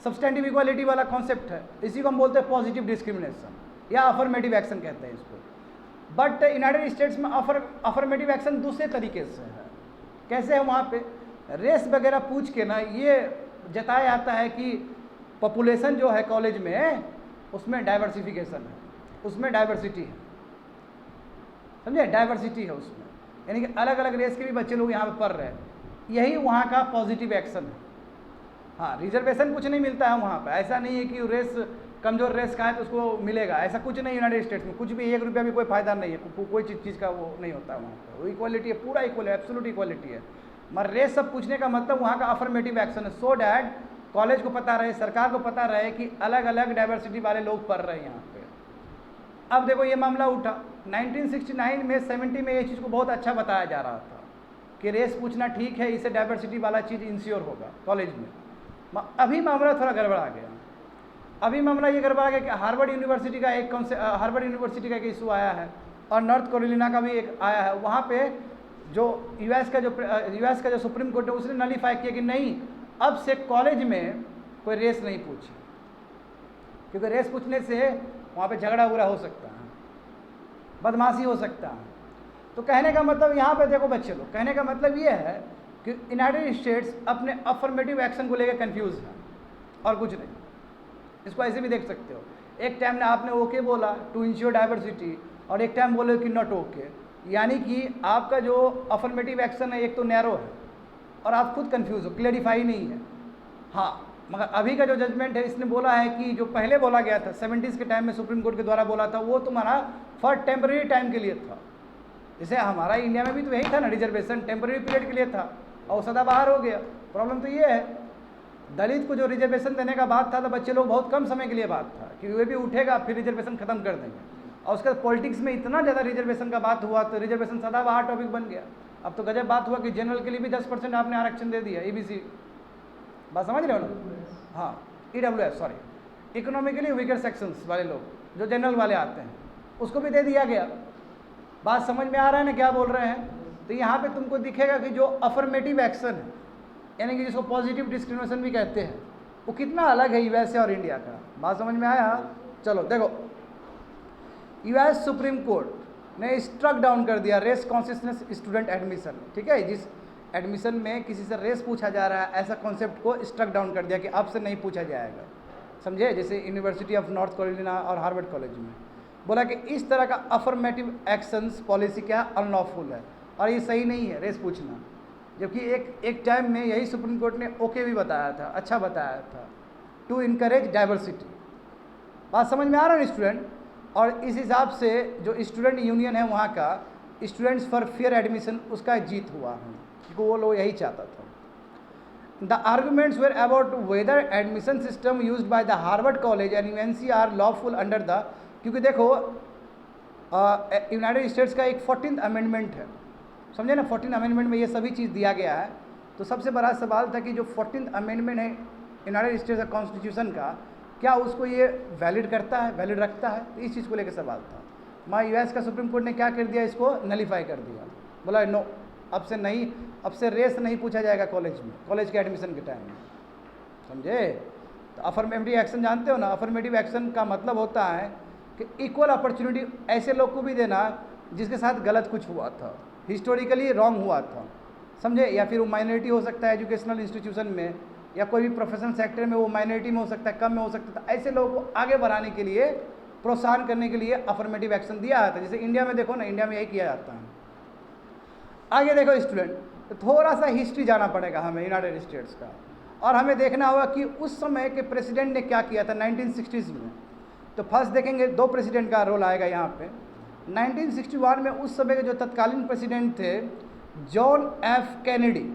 सब्सटेंटिव इक्वालिटी वाला कॉन्सेप्ट है, इसी को हम बोलते हैं पॉजिटिव डिस्क्रिमिनेशन या अफर्मेटिव एक्शन कहते हैं इसको। बट यूनाइटेड स्टेट्स में अफर्मेटिव एक्शन दूसरे तरीके से है। कैसे है वहाँ पे रेस वगैरह पूछ के ना ये जताया जाता है कि पॉपुलेशन जो है कॉलेज में उसमें डाइवर्सिफिकेशन है, उसमें डाइवर्सिटी है, समझे, डाइवर्सिटी है उसमें, यानी कि अलग अलग रेस के भी बच्चे लोग यहाँ पे पढ़ रहे हैं, यही वहाँ का पॉजिटिव एक्शन है। हाँ, रिजर्वेशन कुछ नहीं मिलता है वहाँ पे, ऐसा नहीं है कि रेस कमज़ोर रेस का है तो उसको मिलेगा, ऐसा कुछ नहीं। यूनाइटेड स्टेट्स में कुछ भी 1 रुपया भी कोई फ़ायदा नहीं है, कोई चीज़ का वो नहीं होता है वहाँ पर, वो इक्वालिटी है, पूरा इक्वल है, एब्सोल्यूट इक्वालिटी है। मगर रेस सब पूछने का मतलब वहाँ का अफर्मेटिव एक्शन है, सो डैट कॉलेज को पता रहे, सरकार को पता रहे कि अलग अलग डाइवर्सिटी वाले लोग पढ़ रहे हैं यहाँ पे। अब देखो ये मामला उठा 1969 में 70 में ये चीज़ को बहुत अच्छा बताया जा रहा था कि रेस पूछना ठीक है, इससे डाइवर्सिटी वाला चीज़ इंश्योर होगा कॉलेज में। अभी मामला थोड़ा गड़बड़ा गया। अभी मामला ये गड़बड़ा गया कि हार्वर्ड यूनिवर्सिटी का एक इशू आया है और नॉर्थ कैरोलिना का भी एक आया है। वहाँ पे जो यूएस का जो सुप्रीम कोर्ट है उसने नलीफाई किया कि नहीं, अब से कॉलेज में कोई रेस नहीं पूछे, क्योंकि रेस पूछने से वहाँ पे झगड़ा उगड़ा हो सकता है, बदमाशी हो सकता है। तो कहने का मतलब यहाँ पे देखो बच्चे लोग, कहने का मतलब ये है कि यूनाइटेड स्टेट्स अपने अफर्मेटिव एक्शन को लेकर कंफ्यूज है और कुछ नहीं। इसको ऐसे भी देख सकते हो, एक टाइम में आपने ओके बोला टू इंश्योर डाइवर्सिटी और एक टाइम बोले कि नॉट ओके, यानी कि आपका जो अफर्मेटिव एक्शन है एक तो नैरो है और आप खुद कंफ्यूज हो, क्लैरिफाई नहीं है। हाँ, मगर अभी का जो जजमेंट है इसने बोला है कि जो पहले बोला गया था 70s के टाइम में सुप्रीम कोर्ट के द्वारा बोला था वो तुम्हारा फॉर टेम्पररी टाइम के लिए था। जैसे हमारा इंडिया में भी तो यही था ना, रिजर्वेशन टेम्पररी पीरियड के लिए था और सदाबहार हो गया। प्रॉब्लम तो ये है, दलित को जो रिजर्वेशन देने का बात था तो बच्चे लोग बहुत कम समय के लिए बात था कि वे भी उठेगा फिर रिजर्वेशन खत्म कर देंगे, और उसके बाद पॉलिटिक्स में इतना ज़्यादा रिजर्वेशन का बात हुआ तो रिजर्वेशन सदाबहार टॉपिक बन गया। अब तो गजब बात हुआ कि जनरल के लिए भी 10% आपने आरक्षण दे दिया, EBC, बात समझ रहे हो ना? हाँ, EWS, sorry, economically weaker sections वाले लोग जो जनरल वाले आते हैं उसको भी दे दिया गया। बात समझ में आ रहा है ना क्या बोल रहे हैं? तो यहाँ पे तुमको दिखेगा कि जो अफर्मेटिव एक्शन है, यानी कि जिसको पॉजिटिव डिस्क्रिमिनेशन भी कहते हैं, वो कितना अलग है यूएस से और इंडिया का। बात समझ में आया? चलो देखो, यूएस सुप्रीम कोर्ट ने स्ट्रक डाउन कर दिया रेस कॉन्शियसनेस स्टूडेंट एडमिशन, ठीक है, जिस एडमिशन में किसी से रेस पूछा जा रहा है ऐसा कॉन्सेप्ट को स्ट्रक डाउन कर दिया कि अब से नहीं पूछा जाएगा, समझे। जैसे यूनिवर्सिटी ऑफ नॉर्थ कैरोलिना और हार्वर्ड कॉलेज में बोला कि इस तरह का अफर्मेटिव एक्शंस पॉलिसी क्या अनलॉफुल है और ये सही नहीं है रेस पूछना, जबकि एक टाइम में यही सुप्रीम कोर्ट ने ओके भी बताया था, अच्छा बताया था, टू इनकरेज डाइवर्सिटी। बात समझ में आ रहा है स्टूडेंट? और इस हिसाब से जो स्टूडेंट यूनियन है वहाँ का, स्टूडेंट्स फॉर फेयर एडमिशन, उसका जीत हुआ है, क्योंकि वो लोग यही चाहता था। The arguments were about whether admission system use by the Harvard college and UNC are lawful under the, क्योंकि देखो यूनाइटेड स्टेट्स का एक 14th अमेंडमेंट है, समझे ना। 14th अमेंडमेंट में ये सभी चीज़ दिया गया है। तो सबसे बड़ा सवाल था कि जो 14th अमेंडमेंट है यूनाइटेड स्टेट्स का कॉन्स्टिट्यूशन का, क्या उसको ये वैलिड करता है, वैलिड रखता है? इस चीज़ को लेकर सवाल था। मगर यूएस का सुप्रीम कोर्ट ने क्या कर दिया, इसको नलीफाई कर दिया, बोला नो, अब से नहीं, अब से रेस नहीं पूछा जाएगा कॉलेज में, कॉलेज के एडमिशन के टाइम में, समझे। तो अफर्मेटिव एक्शन जानते हो ना, अफर्मेटिव एक्शन का मतलब होता है कि इक्वल अपॉर्चुनिटी ऐसे लोग को भी देना जिसके साथ गलत कुछ हुआ था, हिस्टोरिकली रॉन्ग हुआ था, समझे, या फिर वो माइनॉरिटी हो सकता है एजुकेशनल इंस्टीट्यूशन में, या कोई भी प्रोफेशनल सेक्टर में वो माइनॉरिटी में हो सकता है, कम में हो सकता है। ऐसे लोगों को आगे बढ़ाने के लिए, प्रोत्साहन करने के लिए अफर्मेटिव एक्शन दिया जाता है। जैसे इंडिया में देखो ना, इंडिया में यही किया जाता है। आगे देखो स्टूडेंट, तो थोड़ा सा हिस्ट्री जाना पड़ेगा हमें यूनाइटेड स्टेट्स का, और हमें देखना होगा कि उस समय के प्रेसिडेंट ने क्या किया था 1960s में। तो फर्स्ट देखेंगे, 2 प्रेसिडेंट का रोल आएगा यहाँ पे। 1961 में उस समय के जो तत्कालीन प्रेसिडेंट थे जॉन एफ कैनेडी,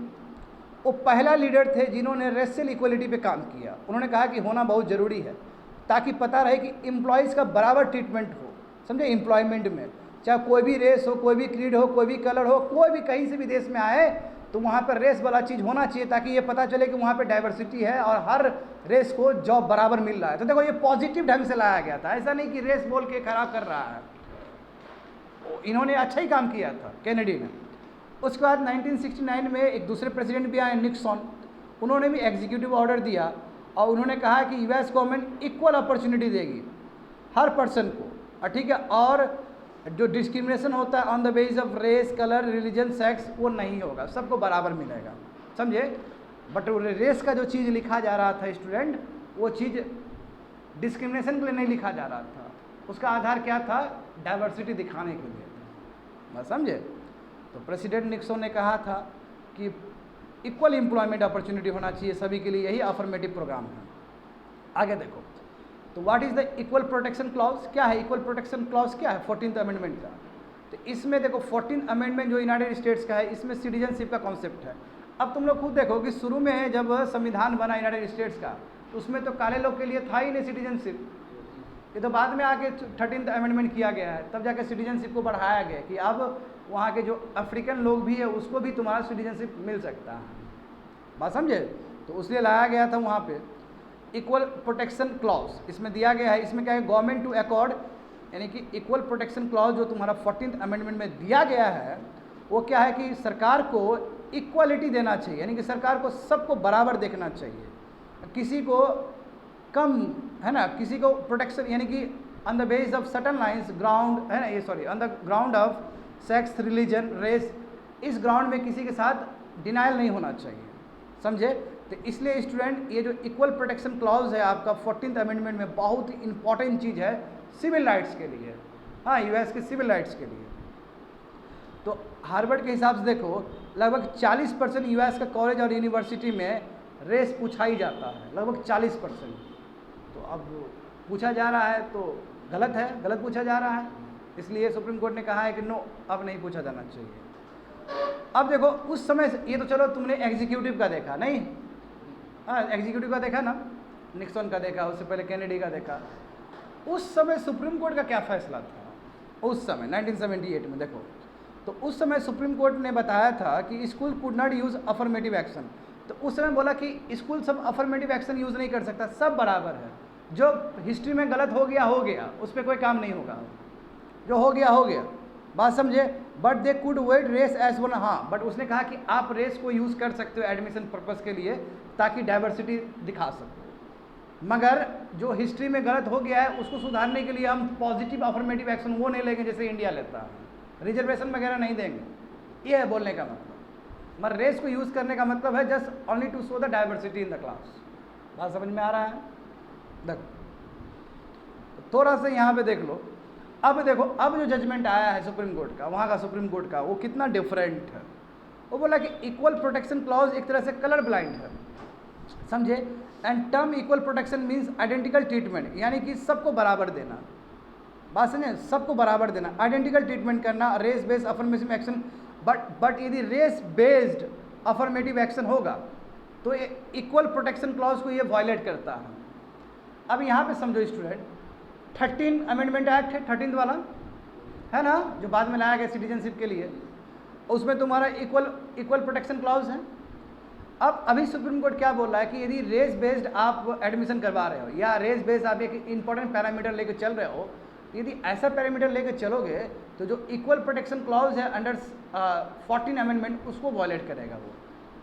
वो पहला लीडर थे जिन्होंने रेशियल इक्वलिटी पे काम किया। उन्होंने कहा कि होना बहुत ज़रूरी है ताकि पता रहे कि एम्प्लॉयज़ का बराबर ट्रीटमेंट हो, समझे, एम्प्लॉयमेंट में, चाहे कोई भी रेस हो, कोई भी क्रीड हो, कोई भी कलर हो, कोई भी कहीं से भी देश में आए तो वहाँ पर रेस वाला चीज़ होना चाहिए ताकि ये पता चले कि वहाँ पर डाइवर्सिटी है और हर रेस को जॉब बराबर मिल रहा है। तो देखो ये पॉजिटिव ढंग से लाया गया था, ऐसा नहीं कि रेस बोल के खराब कर रहा है। इन्होंने अच्छा ही काम किया था कैनेडी ने। उसके बाद 1969 में एक दूसरे प्रेसिडेंट भी आए, निक्सन, उन्होंने भी एग्जीक्यूटिव ऑर्डर दिया और उन्होंने कहा कि यूएस गवर्नमेंट इक्वल अपॉर्चुनिटी देगी हर पर्सन को, ठीक है, और जो डिस्क्रिमिनेशन होता है on the base of race, colour, religion, sex, वो नहीं होगा, सबको बराबर मिलेगा, समझे। बट रेस का जो चीज़ लिखा जा रहा था स्टूडेंट, वो चीज़ डिस्क्रिमिनेशन के लिए नहीं लिखा जा रहा था, उसका आधार क्या था, डाइवर्सिटी दिखाने के लिए था, बस समझे। तो प्रेसिडेंट निक्सन ने कहा था कि इक्वल एम्प्लॉयमेंट अपॉर्चुनिटी होना चाहिए सभी के लिए, यही अफर्मेटिव प्रोग्राम है। आगे देखो, तो what is the equal protection clause, क्या है इक्वल प्रोटेक्शन क्लॉज, क्या है 14th अमेंडमेंट का। तो इसमें देखो 14th अमेंडमेंट जो यूनाइटेड स्टेट्स का है, इसमें सिटीजनशिप का कॉन्सेप्ट है। अब तुम लोग खुद देखो कि शुरू में जब संविधान बना यूनाइटेड स्टेट्स का, तो उसमें तो काले लोग के लिए था ही नहीं सिटीजनशिप, ये तो बाद में आके 13th अमेंडमेंट किया गया है, तब जाके सिटीजनशिप को बढ़ाया गया कि अब वहाँ के जो अफ्रीकन लोग भी है उसको भी तुम्हारा सिटीजनशिप मिल सकता है, बात समझे। तो उसलिए लाया गया था वहाँ पे इक्वल प्रोटेक्शन क्लॉज, इसमें दिया गया है। इसमें क्या है, गवर्नमेंट टू अकॉर्ड, यानी कि इक्वल प्रोटेक्शन क्लॉज जो तुम्हारा 14th अमेंडमेंट में दिया गया है, वो क्या है कि सरकार को इक्वालिटी देना चाहिए, यानी कि सरकार को सबको बराबर देखना चाहिए, किसी को कम, है ना, किसी को प्रोटेक्शन, यानी कि on the base of certain lines ground, है ना, ये sorry, on the ground of sex, religion, race, इस ग्राउंड में किसी के साथ डिनाइल नहीं होना चाहिए, समझे। तो इसलिए स्टूडेंट ये जो इक्वल प्रोटेक्शन क्लॉज है आपका 14th अमेंडमेंट में, बहुत ही इंपॉर्टेंट चीज़ है सिविल राइट्स के लिए, हाँ, यूएस के सिविल राइट्स के लिए। तो हार्वर्ड के हिसाब से देखो लगभग 40% यूएस का कॉलेज और यूनिवर्सिटी में रेस पूछा ही जाता है, लगभग 40%। तो अब पूछा जा रहा है तो गलत है, गलत पूछा जा रहा है, इसलिए सुप्रीम कोर्ट ने कहा है कि नो, अब नहीं पूछा जाना चाहिए। अब देखो उस समय, ये तो चलो तुमने एग्जीक्यूटिव का देखा नहीं, हाँ, एग्जीक्यूटिव का देखा ना, निक्सन का देखा, उससे पहले कैनेडी का देखा। उस समय सुप्रीम कोर्ट का क्या फैसला था उस समय 1978 में, देखो तो उस समय सुप्रीम कोर्ट ने बताया था कि school could not use affirmative action. तो उस समय बोला कि स्कूल सब अफर्मेटिव एक्शन यूज़ नहीं कर सकता, सब बराबर है, जो हिस्ट्री में गलत हो गया, उस पर कोई काम नहीं होगा, जो हो गया, बात समझे। But they could weight race as one, हाँ, बट उसने कहा कि आप रेस को यूज़ कर सकते हो एडमिशन पर्पज़ के लिए, ताकि डाइवर्सिटी दिखा सको, मगर जो हिस्ट्री में गलत हो गया है उसको सुधारने के लिए हम पॉजिटिव अफर्मेटिव एक्शन वो नहीं लेंगे जैसे इंडिया लेता है, रिजर्वेशन वगैरह नहीं देंगे, ये है बोलने का मतलब। मगर रेस को यूज़ करने का मतलब है just only to show the diversity in the class, बात समझ में आ रहा है। देखो थोड़ा सा यहाँ पे देख लो, अब देखो अब जो जजमेंट आया है सुप्रीम कोर्ट का, वहाँ का सुप्रीम कोर्ट का, वो कितना डिफरेंट है। वो बोला कि इक्वल प्रोटेक्शन क्लॉज एक तरह से कलर ब्लाइंड है, समझे। And term equal protection means identical treatment, यानी कि सबको बराबर देना, बात समझे, सबको बराबर देना, आइडेंटिकल ट्रीटमेंट करना, race based affirmative action. But यदि रेस बेस्ड अफर्मेटिव एक्शन होगा तो ये इक्वल प्रोटेक्शन क्लॉज को ये वायलेट करता है। अब यहाँ पे समझो स्टूडेंट, 13 अमेंडमेंट एक्ट है, 13th वाला है ना, जो बाद में लाया गया सिटीजनशिप के लिए, उसमें तुम्हारा इक्वल प्रोटेक्शन क्लॉज है। अब अभी सुप्रीम कोर्ट क्या बोल रहा है कि यदि रेस बेस्ड आप एडमिशन करवा रहे हो या रेस बेस्ड आप एक इंपॉर्टेंट पैरामीटर लेकर चल रहे हो, यदि ऐसा पैरामीटर लेकर चलोगे तो जो इक्वल प्रोटेक्शन क्लॉज है अंडर 14 अमेंडमेंट उसको वॉयलेट करेगा वो,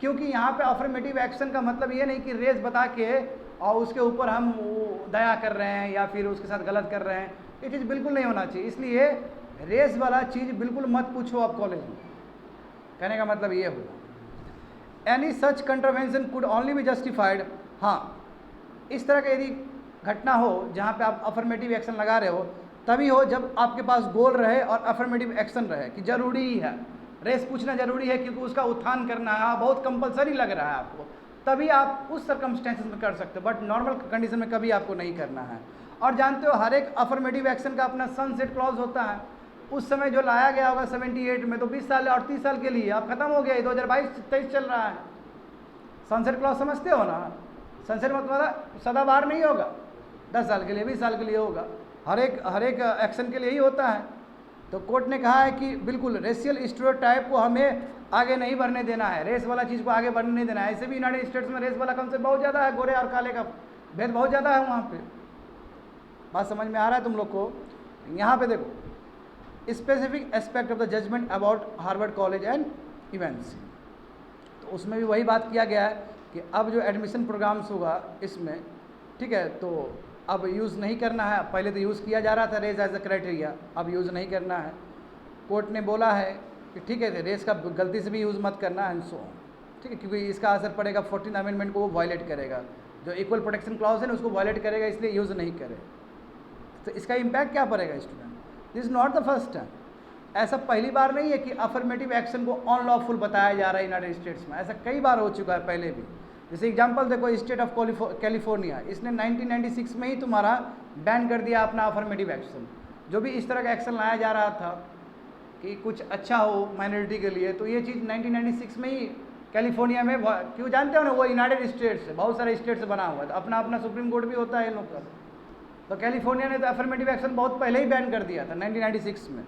क्योंकि यहाँ पे अफर्मेटिव एक्शन का मतलब ये नहीं कि रेस बता के और उसके ऊपर हम दया कर रहे हैं या फिर उसके साथ गलत कर रहे हैं, ये चीज़ बिल्कुल नहीं होना चाहिए। इसलिए रेस वाला चीज़ बिल्कुल मत पूछो आप कॉलेज में, कहने का मतलब ये हुआ। Any such contravention could only be justified, हाँ, इस तरह का यदि घटना हो जहाँ पे आप अफर्मेटिव एक्शन लगा रहे हो तभी हो जब आपके पास गोल रहे और अफर्मेटिव एक्शन रहे कि जरूरी ही है, रेस पूछना जरूरी है क्योंकि उसका उत्थान करना है, बहुत कंपलसरी लग रहा है आपको, तभी आप उस सर्कमस्टेंसेस में कर सकते हो, बट नॉर्मल कंडीशन में कभी आपको नहीं करना है। और जानते हो हर एक अफर्मेटिव एक्शन का अपना सनसेट क्लॉज होता है। उस समय जो लाया गया होगा 78 में, तो 20 साल और 30 साल के लिए अब खत्म हो गया, 2022-23 चल रहा है। सनसेट क्लॉज समझते हो ना, सनसेट मतलब सदाबहार नहीं होगा, 10 साल के लिए 20 साल के लिए होगा, हर एक एक्शन के लिए ही होता है। तो कोर्ट ने कहा है कि बिल्कुल रेशियल स्टीरियोटाइप को हमें आगे नहीं बढ़ने देना है, रेस वाला चीज़ को आगे बढ़ने नहीं देना है। ऐसे भी यूनाइटेड स्टेट्स में रेस वाला कंसेप्ट बहुत ज़्यादा है, गोरे और काले का भेद बहुत ज़्यादा है वहाँ पे, बात समझ में आ रहा है तुम लोग को। यहाँ पे देखो specific aspect of the judgement about Harvard college and events. तो उसमें भी वही बात किया गया है कि अब जो एडमिशन प्रोग्राम्स होगा इसमें, ठीक है, तो अब यूज़ नहीं करना है। पहले तो यूज़ किया जा रहा था रेस एज अ क्राइटेरिया, अब यूज़ नहीं करना है। कोर्ट ने बोला है कि ठीक है, रेस का गलती से भी यूज़ मत करना एंड सो, ठीक है, क्योंकि इसका असर पड़ेगा 14th अमेंडमेंट को, वो वायलेट करेगा, जो इक्वल प्रोटेक्शन क्लॉज है ना उसको वायलेट करेगा, इसलिए यूज़ नहीं करे। तो इसका इम्पैक्ट क्या पड़ेगा student? This is not the first time, ऐसा पहली बार नहीं है कि अफर्मेटिव एक्शन को अनलॉफुल बताया जा रहा है यूनाइटेड स्टेट्स में, ऐसा कई बार हो चुका है पहले भी। जैसे एग्जांपल देखो, स्टेट ऑफ कैलिफोर्निया, इसने 1996 में ही तुम्हारा बैन कर दिया अपना अफर्मेटिव एक्शन। जो भी इस तरह का एक्शन लाया जा रहा था कि कुछ अच्छा हो माइनॉरिटी के लिए, तो ये चीज़ 1996 में ही कैलिफोर्निया में, क्यों जानते हो ना, वो यूनाइटेड स्टेट्स है, बहुत सारे स्टेट से बना हुआ है, तो अपना अपना सुप्रीम कोर्ट भी होता है इन लोग का। तो कैलिफोर्निया ने तो अफर्मेटिव एक्शन बहुत पहले ही बैन कर दिया था 1996 में।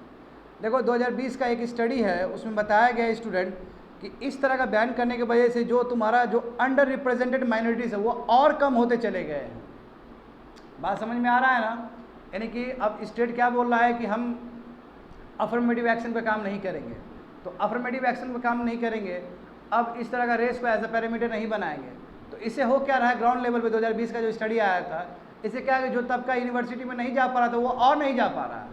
देखो 2020 का एक स्टडी है, उसमें बताया गया स्टूडेंट कि इस तरह का बैन करने की वजह से जो तुम्हारा जो अंडर रिप्रेजेंटेड माइनॉरिटीज़ है वो और कम होते चले गए हैं। बात समझ में आ रहा है ना? यानी कि अब स्टेट क्या बोल रहा है कि हम अफर्मेटिव एक्शन पे काम नहीं करेंगे, तो अफर्मेटिव एक्शन पे काम नहीं करेंगे, अब इस तरह का रेस को एज अ पैरामीटर नहीं बनाएंगे। तो इससे हो क्या रहा है, ग्राउंड लेवल पे 2020 का जो स्टडी आया था, इससे क्या है कि जो तबका यूनिवर्सिटी में नहीं जा पा रहा था वो और नहीं जा पा रहा है,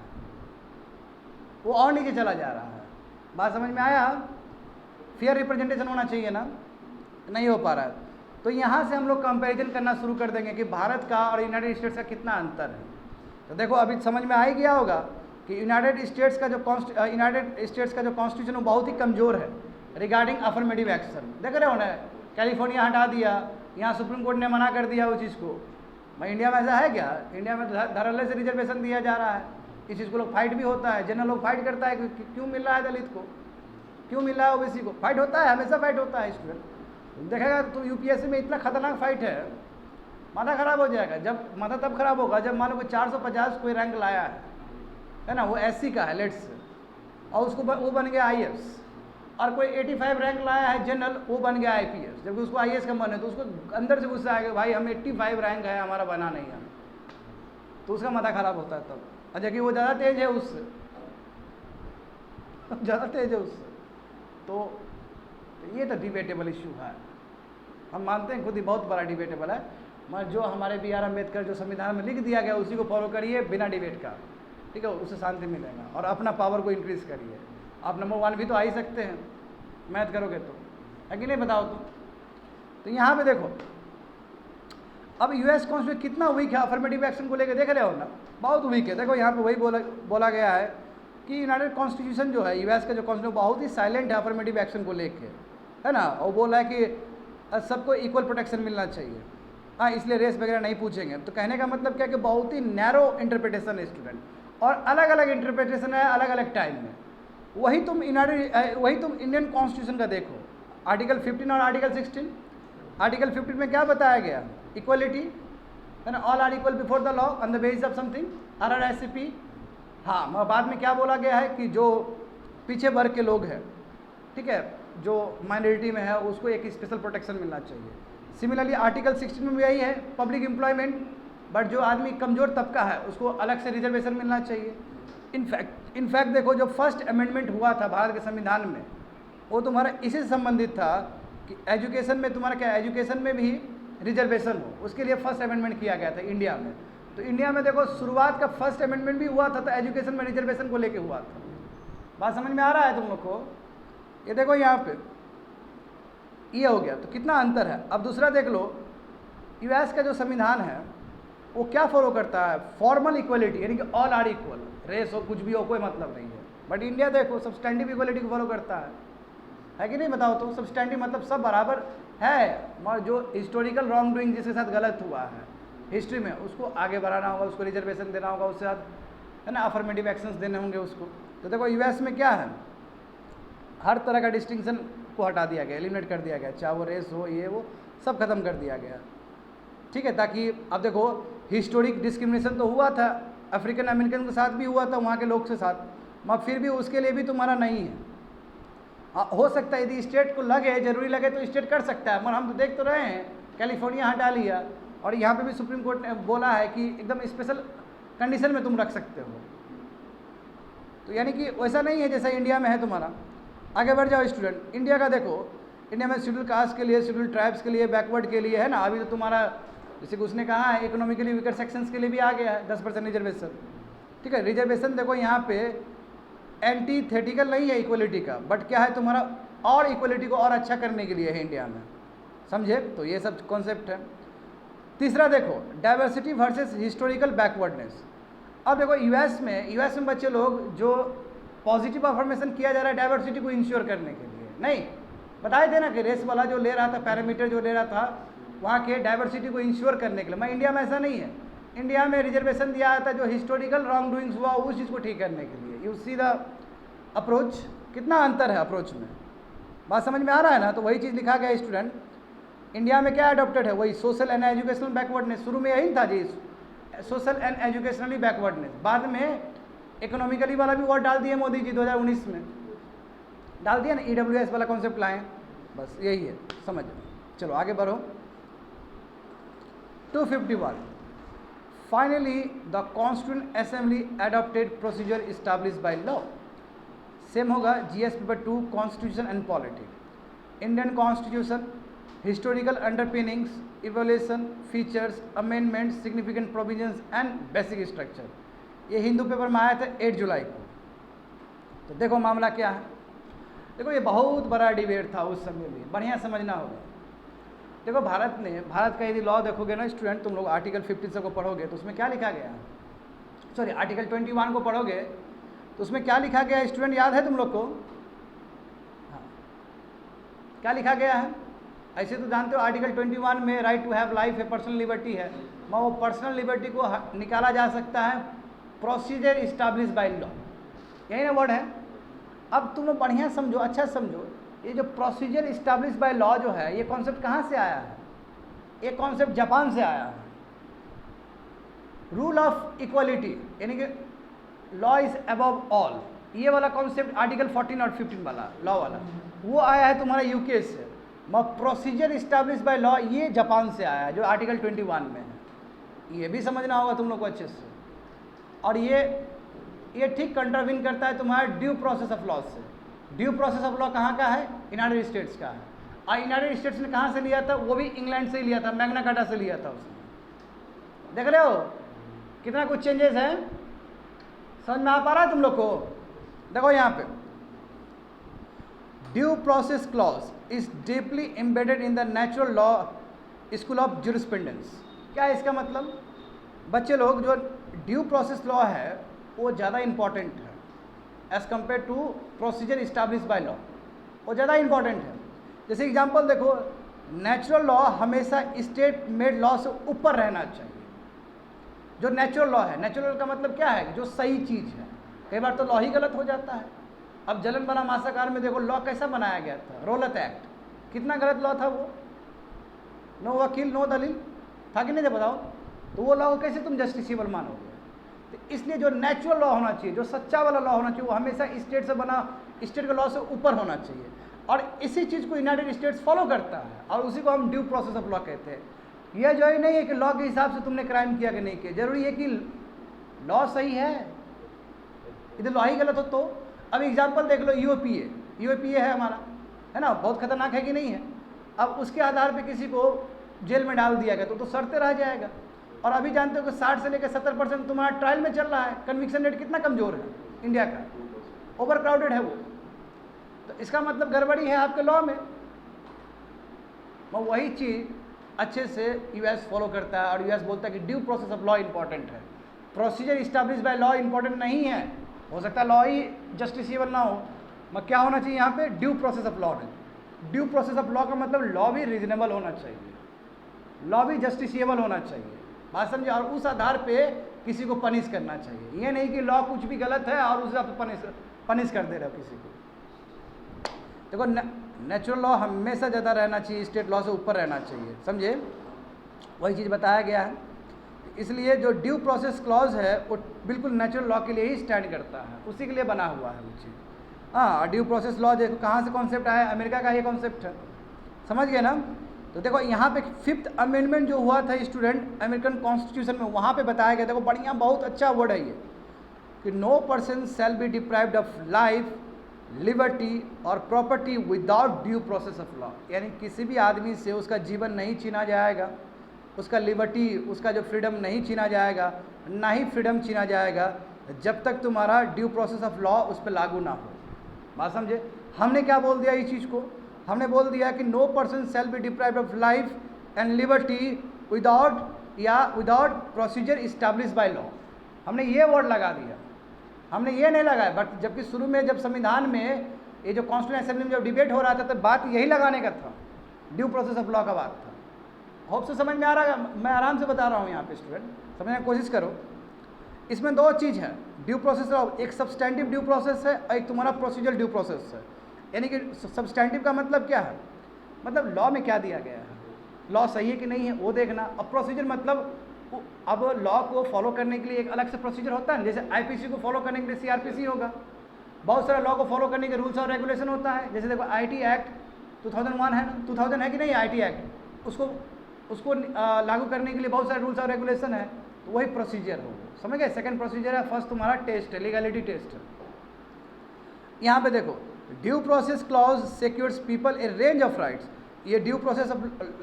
वो और नीचे चला जा रहा है। बात समझ में आया? फेयर रिप्रेजेंटेशन होना चाहिए ना, नहीं हो पा रहा है। तो यहाँ से हम लोग कंपैरिजन करना शुरू कर देंगे कि भारत का और यूनाइटेड स्टेट्स का कितना अंतर है। तो देखो अभी समझ में आ ही गया होगा कि यूनाइटेड स्टेट्स का जो कॉन्स्टिट्यूशन वो बहुत ही कमज़ोर है रिगार्डिंग अफर्मेटिव एक्शन। देख रहे हो ना, कैलिफोर्निया हटा दिया, यहाँ सुप्रीम कोर्ट ने मना कर दिया उस चीज़ को। भाई इंडिया में ऐसा है क्या? इंडिया में धड़ल्ले से रिजर्वेशन दिया जा रहा है, इस चीज़ को लोग फाइट भी होता है, जनरल लोग फाइट करता है कि क्यों मिल रहा है दलित को, क्यों मिल रहा है ओबीसी को, फाइट होता है, हमेशा फाइट होता है स्टूडेंट। देखेगा तो यूपीएससी में इतना खतरनाक फाइट है, माथा खराब हो जाएगा। जब माथा तब खराब होगा जब मान लो कोई 450 कोई रैंक लाया है ना, वो एससी का है लेट्स, और उसको वो बन गया आईएएस, और कोई 85 रैंक लाया है जनरल, वो बन गया आईपीएस, जबकि उसको आईएएस का मन है, तो उसको अंदर से गुस्सा आएगा, भाई हम 85 रैंक है, हमारा बना नहीं है, तो उसका माथा खराब होता है तब। और जबकि वो ज़्यादा तेज है उससे, ज़्यादा तेज है उससे। तो ये तो डिबेटेबल इशू है, हम मानते हैं खुद ही बहुत बड़ा डिबेटेबल है, मगर जो हमारे बी आर अम्बेडकर जो संविधान में लिख दिया गया उसी को फॉलो करिए बिना डिबेट का, ठीक है, उससे शांति मिलेगा। और अपना पावर को इंक्रीज़ करिए। आप नंबर 1 भी तो आ ही सकते हैं मैथ करोगे तो, है कि नहीं, बताओ तो यहाँ पे देखो अब यूएस कॉन्स्टिट्यूशन कितना वीक है अफर्मेटिव एक्शन को लेकर, देख रहे हो ना, बहुत वीक है। देखो यहाँ पे वही बोला गया है कि यूनाइटेड कॉन्स्टिट्यूशन जो है यूएस का जो कॉन्स्टिट्यूशन बहुत ही साइलेंट है अफर्मेटिव एक्शन को लेके, है ना। और बोला है कि सबको इक्वल प्रोटेक्शन मिलना चाहिए, हाँ, इसलिए रेस वगैरह नहीं पूछेंगे। तो कहने का मतलब क्या कि बहुत ही नैरो इंटरप्रिटेशन है स्टूडेंट, और अलग अलग इंटरप्रिटेशन है अलग अलग टाइम में। वही तुम इंडियन कॉन्स्टिट्यूशन का देखो, आर्टिकल 15 और आर्टिकल 16। आर्टिकल 15 में क्या बताया गया, इक्वलिटी, है ना, all are equal before the law on the basis of something, RRSP। हाँ, मगर बाद में क्या बोला गया है कि जो पीछे वर्ग के लोग हैं, ठीक है, जो माइनॉरिटी में है, उसको एक स्पेशल प्रोटेक्शन मिलना चाहिए। सिमिलरली आर्टिकल 16 में भी यही है, पब्लिक एम्प्लॉयमेंट, बट जो आदमी कमज़ोर तबका है उसको अलग से रिजर्वेशन मिलना चाहिए। इनफैक्ट देखो जो फर्स्ट अमेंडमेंट हुआ था भारत के संविधान में, वो तुम्हारा इसी से संबंधित था कि एजुकेशन में तुम्हारा क्या, एजुकेशन में भी रिजर्वेशन हो, उसके लिए फर्स्ट अमेंडमेंट किया गया था इंडिया में। तो इंडिया में देखो शुरुआत का फर्स्ट अमेंडमेंट भी हुआ था तो एजुकेशन में रिजर्वेशन को लेके हुआ था। बात समझ में आ रहा है तुम लोग को? ये देखो यहाँ पे ये हो गया, तो कितना अंतर है। अब दूसरा देख लो, यूएस का जो संविधान है वो क्या फॉलो करता है, फॉर्मल इक्वलिटी, यानी कि ऑल आर इक्वल, रेस हो कुछ भी हो कोई मतलब नहीं है। बट इंडिया देखो सब्सटैंडिव इक्वलिटी को फॉलो करता है कि नहीं, बताओ तो। सब्सटैंडिव मतलब सब बराबर है, मगर जो हिस्टोरिकल रॉन्ग डूइंग जिसके साथ गलत हुआ है हिस्ट्री में, उसको आगे बढ़ाना होगा, उसको रिजर्वेशन देना होगा, उसके साथ, है ना, अफर्मेटिव एक्शंस देने होंगे उसको। तो देखो यूएस में क्या है, हर तरह का डिस्टिंक्शन को हटा दिया गया, एलिमिनेट कर दिया गया, चाहे वो रेस हो ये वो सब खत्म कर दिया गया, ठीक है। ताकि अब देखो हिस्टोरिक डिस्क्रिमिनेशन तो हुआ था, अफ्रीकन अमेरिकन के साथ भी हुआ था, वहाँ के लोग के साथ, मगर फिर भी उसके लिए भी तुम्हारा नहीं है। हो सकता है यदि स्टेट को लगे, जरूरी लगे तो स्टेट कर सकता है, मगर हम तो देख तो रहे हैं कैलिफोर्निया हटा लिया, और यहाँ पे भी सुप्रीम कोर्ट ने बोला है कि एकदम स्पेशल कंडीशन में तुम रख सकते हो। तो यानी कि वैसा नहीं है जैसा इंडिया में है तुम्हारा। आगे बढ़ जाओ स्टूडेंट। इंडिया का देखो, इंडिया में शेड्यूल कास्ट के लिए, शेड्यूल ट्राइब्स के लिए, बैकवर्ड के लिए है ना, अभी तो तुम्हारा जैसे कि उसने कहा है इकोनॉमिकली वीकर सेक्शंस के लिए भी आ गया है 10% रिजर्वेशन। ठीक है, रिजर्वेशन देखो यहाँ पे एंटीथेटिकल नहीं है इक्वलिटी का, बट क्या है तुम्हारा और इक्वलिटी को और अच्छा करने के लिए है इंडिया में, समझे। तो ये सब कॉन्सेप्ट है। तीसरा देखो डाइवर्सिटी वर्सेस हिस्टोरिकल बैकवर्डनेस। अब देखो यूएस में बच्चे लोग जो पॉजिटिव अफर्मेशन किया जा रहा है डाइवर्सिटी को इंश्योर करने के लिए, नहीं बताए थे ना कि रेस वाला जो ले रहा था, पैरामीटर जो ले रहा था वहाँ के डाइवर्सिटी को इंश्योर करने के लिए। मैं इंडिया में ऐसा नहीं है, इंडिया में रिजर्वेशन दिया था जो हिस्टोरिकल रॉन्ग डूइंग्स हुआ उस चीज़ को ठीक करने के लिए। यू सी द अप्रोच, कितना अंतर है अप्रोच में, बात समझ में आ रहा है ना। तो वही चीज़ लिखा गया स्टूडेंट, इंडिया में क्या अडॉप्टेड है, वही सोशल एंड एजुकेशनल बैकवर्डनेस। शुरू में यही था जी, सोशल एंड एजुकेशनली बैकवर्डनेस, बाद में इकोनॉमिकली वाला भी वर्ड डाल दिए मोदी जी 2019 में, डाल दिया ना, EWS वाला कॉन्सेप्ट लाएँ, बस यही है, समझ। चलो आगे बढ़ो। 251 finally the constituent assembly adopted procedure established by law. Same होगा GS paper 2 constitution and politics, Indian constitution, historical underpinnings, evolution, features, amendments, significant provisions and basic structure. ये हिंदू पेपर में आया था 8 जुलाई को। तो देखो मामला क्या है, देखो ये बहुत बड़ा डिबेट था उस समय में, बढ़िया समझना होगा। देखो भारत का यदि लॉ देखोगे ना स्टूडेंट, तुम लोग आर्टिकल 50 को पढ़ोगे तो उसमें क्या लिखा गया है, सॉरी आर्टिकल 21 को पढ़ोगे तो उसमें क्या लिखा गया है स्टूडेंट, याद है तुम लोग को? हाँ, क्या लिखा गया है? ऐसे तो जानते हो आर्टिकल 21 में राइट टू हैव लाइफ है, पर्सनल लिबर्टी है, मैं वो पर्सनल लिबर्टी को निकाला जा सकता है प्रोसीजर इस्टेब्लिश बाय लॉ, यही ना वर्ड है। अब तुम लोग बढ़िया समझो, अच्छा समझो, ये जो प्रोसीजर इस्टेब्लिश बाय लॉ जो है, ये कॉन्सेप्ट कहाँ से आया है? ये कॉन्सेप्ट जापान से आया है। रूल ऑफ इक्वलिटी यानी कि लॉ इज अबव ऑल, ये वाला कॉन्सेप्ट आर्टिकल 14 और 15 वाला लॉ वाला, वो आया है तुम्हारा यूके से। प्रोसीजर इस्टेब्लिश बाय लॉ ये जापान से आया है जो आर्टिकल 21 में है, ये भी समझना होगा तुम लोग को अच्छे से। और ये ठीक कंट्राविन करता है तुम्हारा ड्यू प्रोसेस ऑफ लॉ से। ड्यू प्रोसेस ऑफ लॉ कहाँ का है? यूनाइटेड स्टेट्स का है। और यूनाइटेड स्टेट्स ने कहाँ से लिया था? वो भी इंग्लैंड से ही लिया था, मैग्ना कार्टा से लिया था उसने। देख रहे हो कितना कुछ चेंजेस है, समझ में आ पा रहा है तुम लोग को? देखो यहाँ पे due process clause is deeply embedded in the natural law school of jurisprudence. क्या है इसका मतलब? बच्चे लोग जो ड्यू प्रोसेस लॉ है वो ज़्यादा इंपॉर्टेंट है as compare to procedure establish by law, वो ज़्यादा इंपॉर्टेंट है। जैसे एग्जांपल देखो, नेचुरल लॉ हमेशा स्टेट मेड लॉ से ऊपर रहना चाहिए। जो नेचुरल लॉ है, नेचुरल का मतलब क्या है? जो सही चीज़ है। कई बार तो लॉ ही गलत हो जाता है। अब जलियांवाला मासाकार में देखो लॉ कैसा बनाया गया था, रौलत एक्ट, कितना गलत लॉ था वो। नो वकील नो दलील था कि नहीं था, बताओ। तो वो लॉ को कैसे तुम जस्टिसेबल मानोगे? तो इसलिए जो नेचुरल लॉ होना चाहिए, जो सच्चा वाला लॉ होना चाहिए, वो हमेशा स्टेट से बना, स्टेट के लॉ से ऊपर होना चाहिए। और इसी चीज़ को यूनाइटेड स्टेट्स फॉलो करता है और उसी को हम ड्यू प्रोसेस ऑफ लॉ कहते हैं। यह जो ही नहीं है कि लॉ के हिसाब से तुमने क्राइम किया कि नहीं किया, जरूरी है कि लॉ सही है, इधर लॉ ही गलत हो तो। अब एग्जाम्पल देख लो, यूएपीए है हमारा, है ना, बहुत खतरनाक है कि नहीं है। अब उसके आधार पर किसी को जेल में डाल दिया गया तो सड़ते रह जाएगा। और अभी जानते हो कि 60 से लेकर 70% तुम्हारा ट्रायल में चल रहा है। कन्विक्शन रेट कितना कमज़ोर है इंडिया का, ओवर क्राउडेड है वो। तो इसका मतलब गड़बड़ी है आपके लॉ में। वही चीज़ अच्छे से यूएस फॉलो करता है और यूएस बोलता है कि due process of law important है, procedure establish by law important नहीं है। हो सकता है लॉ ही जस्टिसेबल ना हो, मगर क्या होना चाहिए यहाँ पे? ड्यू प्रोसेस ऑफ लॉ है। ड्यू प्रोसेस ऑफ लॉ का मतलब लॉ भी रीजनेबल होना चाहिए, लॉ भी जस्टिसेबल होना चाहिए, बात समझे। और उस आधार पे किसी को पनिश करना चाहिए, ये नहीं कि लॉ कुछ भी गलत है और उसे आप पनिश कर दे रहे हो किसी को। देखो नेचुरल लॉ हमेशा ज़्यादा रहना चाहिए, स्टेट लॉ से ऊपर रहना चाहिए, समझे। वही चीज़ बताया गया है। इसलिए जो ड्यू प्रोसेस क्लॉज है वो बिल्कुल नेचुरल लॉ के लिए ही स्टैंड करता है, उसी के लिए बना हुआ है वो चीज़। हाँ, ड्यू प्रोसेस लॉ देखो कहाँ से कॉन्सेप्ट आया, अमेरिका का ये कॉन्सेप्ट है, समझ गए ना। तो देखो यहाँ पे 5th अमेंडमेंट जो हुआ था स्टूडेंट अमेरिकन कॉन्स्टिट्यूशन में, वहाँ पे बताया गया, देखो बढ़िया बहुत अच्छा वर्ड है ये, कि no person shall be deprived of life liberty और property without due process of law, यानी किसी भी आदमी से उसका जीवन नहीं छीना जाएगा, उसका लिबर्टी, उसका जो फ्रीडम नहीं छीना जाएगा, ना ही फ्रीडम छीना जाएगा जब तक तुम्हारा ड्यू प्रोसेस ऑफ लॉ उस पर लागू ना हो। बात समझे? हमने क्या बोल दिया इस चीज़ को? हमने बोल दिया कि no person shall be deprived of life and liberty without procedure establish by law. हमने ये वर्ड लगा दिया, हमने ये नहीं लगाया। बट जबकि शुरू में जब संविधान में ये जो कॉन्स्टिट्यूशन असेंबली में जब डिबेट हो रहा था तो बात यही लगाने का था, ड्यू प्रोसेस ऑफ लॉ का बात था। होप से समझ में आ रहा है? मैं आराम से बता रहा हूँ यहाँ पे, स्टूडेंट समझने की कोशिश करो। इसमें दो चीज़ है ड्यू प्रोसेस ऑफ, एक सब्सटेंटिव ड्यू प्रोसेस है और एक तुम्हारा प्रोसीजर ड्यू प्रोसेस है। यानी कि सब्सटेंटिव का मतलब क्या है? मतलब लॉ में क्या दिया गया है, लॉ सही है कि नहीं है वो देखना। और प्रोसीजर मतलब अब लॉ को फॉलो करने के लिए एक अलग से प्रोसीजर होता है, जैसे आईपीसी को फॉलो करने के लिए सीआरपीसी होगा, बहुत सारे लॉ को फॉलो करने के रूल्स और रेगुलेशन होता है। जैसे देखो आईटी एक्ट 2001 है ना, 2000 है कि नहीं आईटी एक्ट, उसको लागू करने के लिए बहुत सारे रूल्स और रेगुलेशन है, तो वही प्रोसीजर हो। समझ गए? सेकंड प्रोसीजर है, फर्स्ट तुम्हारा टेस्ट है, लीगलिटी टेस्ट है। यहाँ पे देखो due process clause secures people A range of rights. ये ड्यू प्रोसेस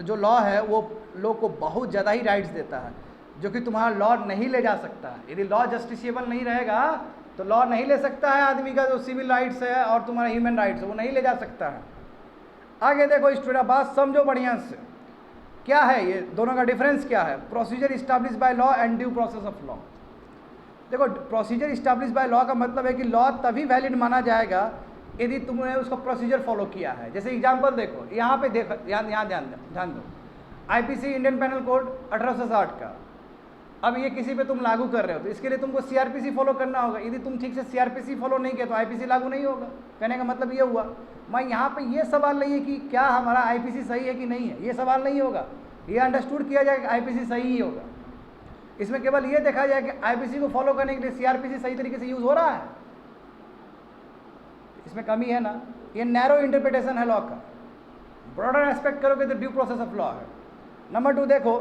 जो लॉ है वो लोग को बहुत ज़्यादा ही राइट्स देता है जो कि तुम्हारा लॉ नहीं ले जा सकता है। यदि लॉ जस्टिसिएबल नहीं रहेगा तो लॉ नहीं ले सकता है आदमी का जो सिविल राइट्स है और तुम्हारा ह्यूमन राइट्स है वो नहीं ले जा सकता है। आगे देखो स्टूडेंट, बात समझो बढ़िया से, क्या है ये दोनों का डिफरेंस क्या है? Procedure establish by law and due process of law. देखो प्रोसीजर इस्टेब्लिश बाय लॉ का मतलब है कि लॉ तभी वैलिड माना जाएगा यदि तुमने उसका प्रोसीजर फॉलो किया है। जैसे एग्जांपल देखो, यहाँ पे देखो, यहाँ ध्यान दो, आईपीसी इंडियन पेनल कोड 1860 का, अब ये किसी पे तुम लागू कर रहे हो तो इसके लिए तुमको सीआरपीसी फॉलो करना होगा। यदि तुम ठीक से सीआरपीसी फॉलो नहीं किया तो आईपीसी लागू नहीं होगा। कहने का मतलब ये हुआ, मैं यहाँ पे ये सवाल नहीं है कि क्या हमारा आईपीसी सही है कि नहीं है, ये सवाल नहीं होगा। ये अंडरस्टूड किया जाए कि आईपीसी सही ही होगा। इसमें केवल ये देखा जाए कि आईपीसी को फॉलो करने के लिए सीआरपीसी सही तरीके से यूज़ हो रहा है, इसमें कमी है ना। ये नैरो इंटरप्रिटेशन है लॉ का, ब्रॉडर एस्पेक्ट करोगे तो ड्यू प्रोसेस ऑफ लॉ है। नंबर 2 देखो,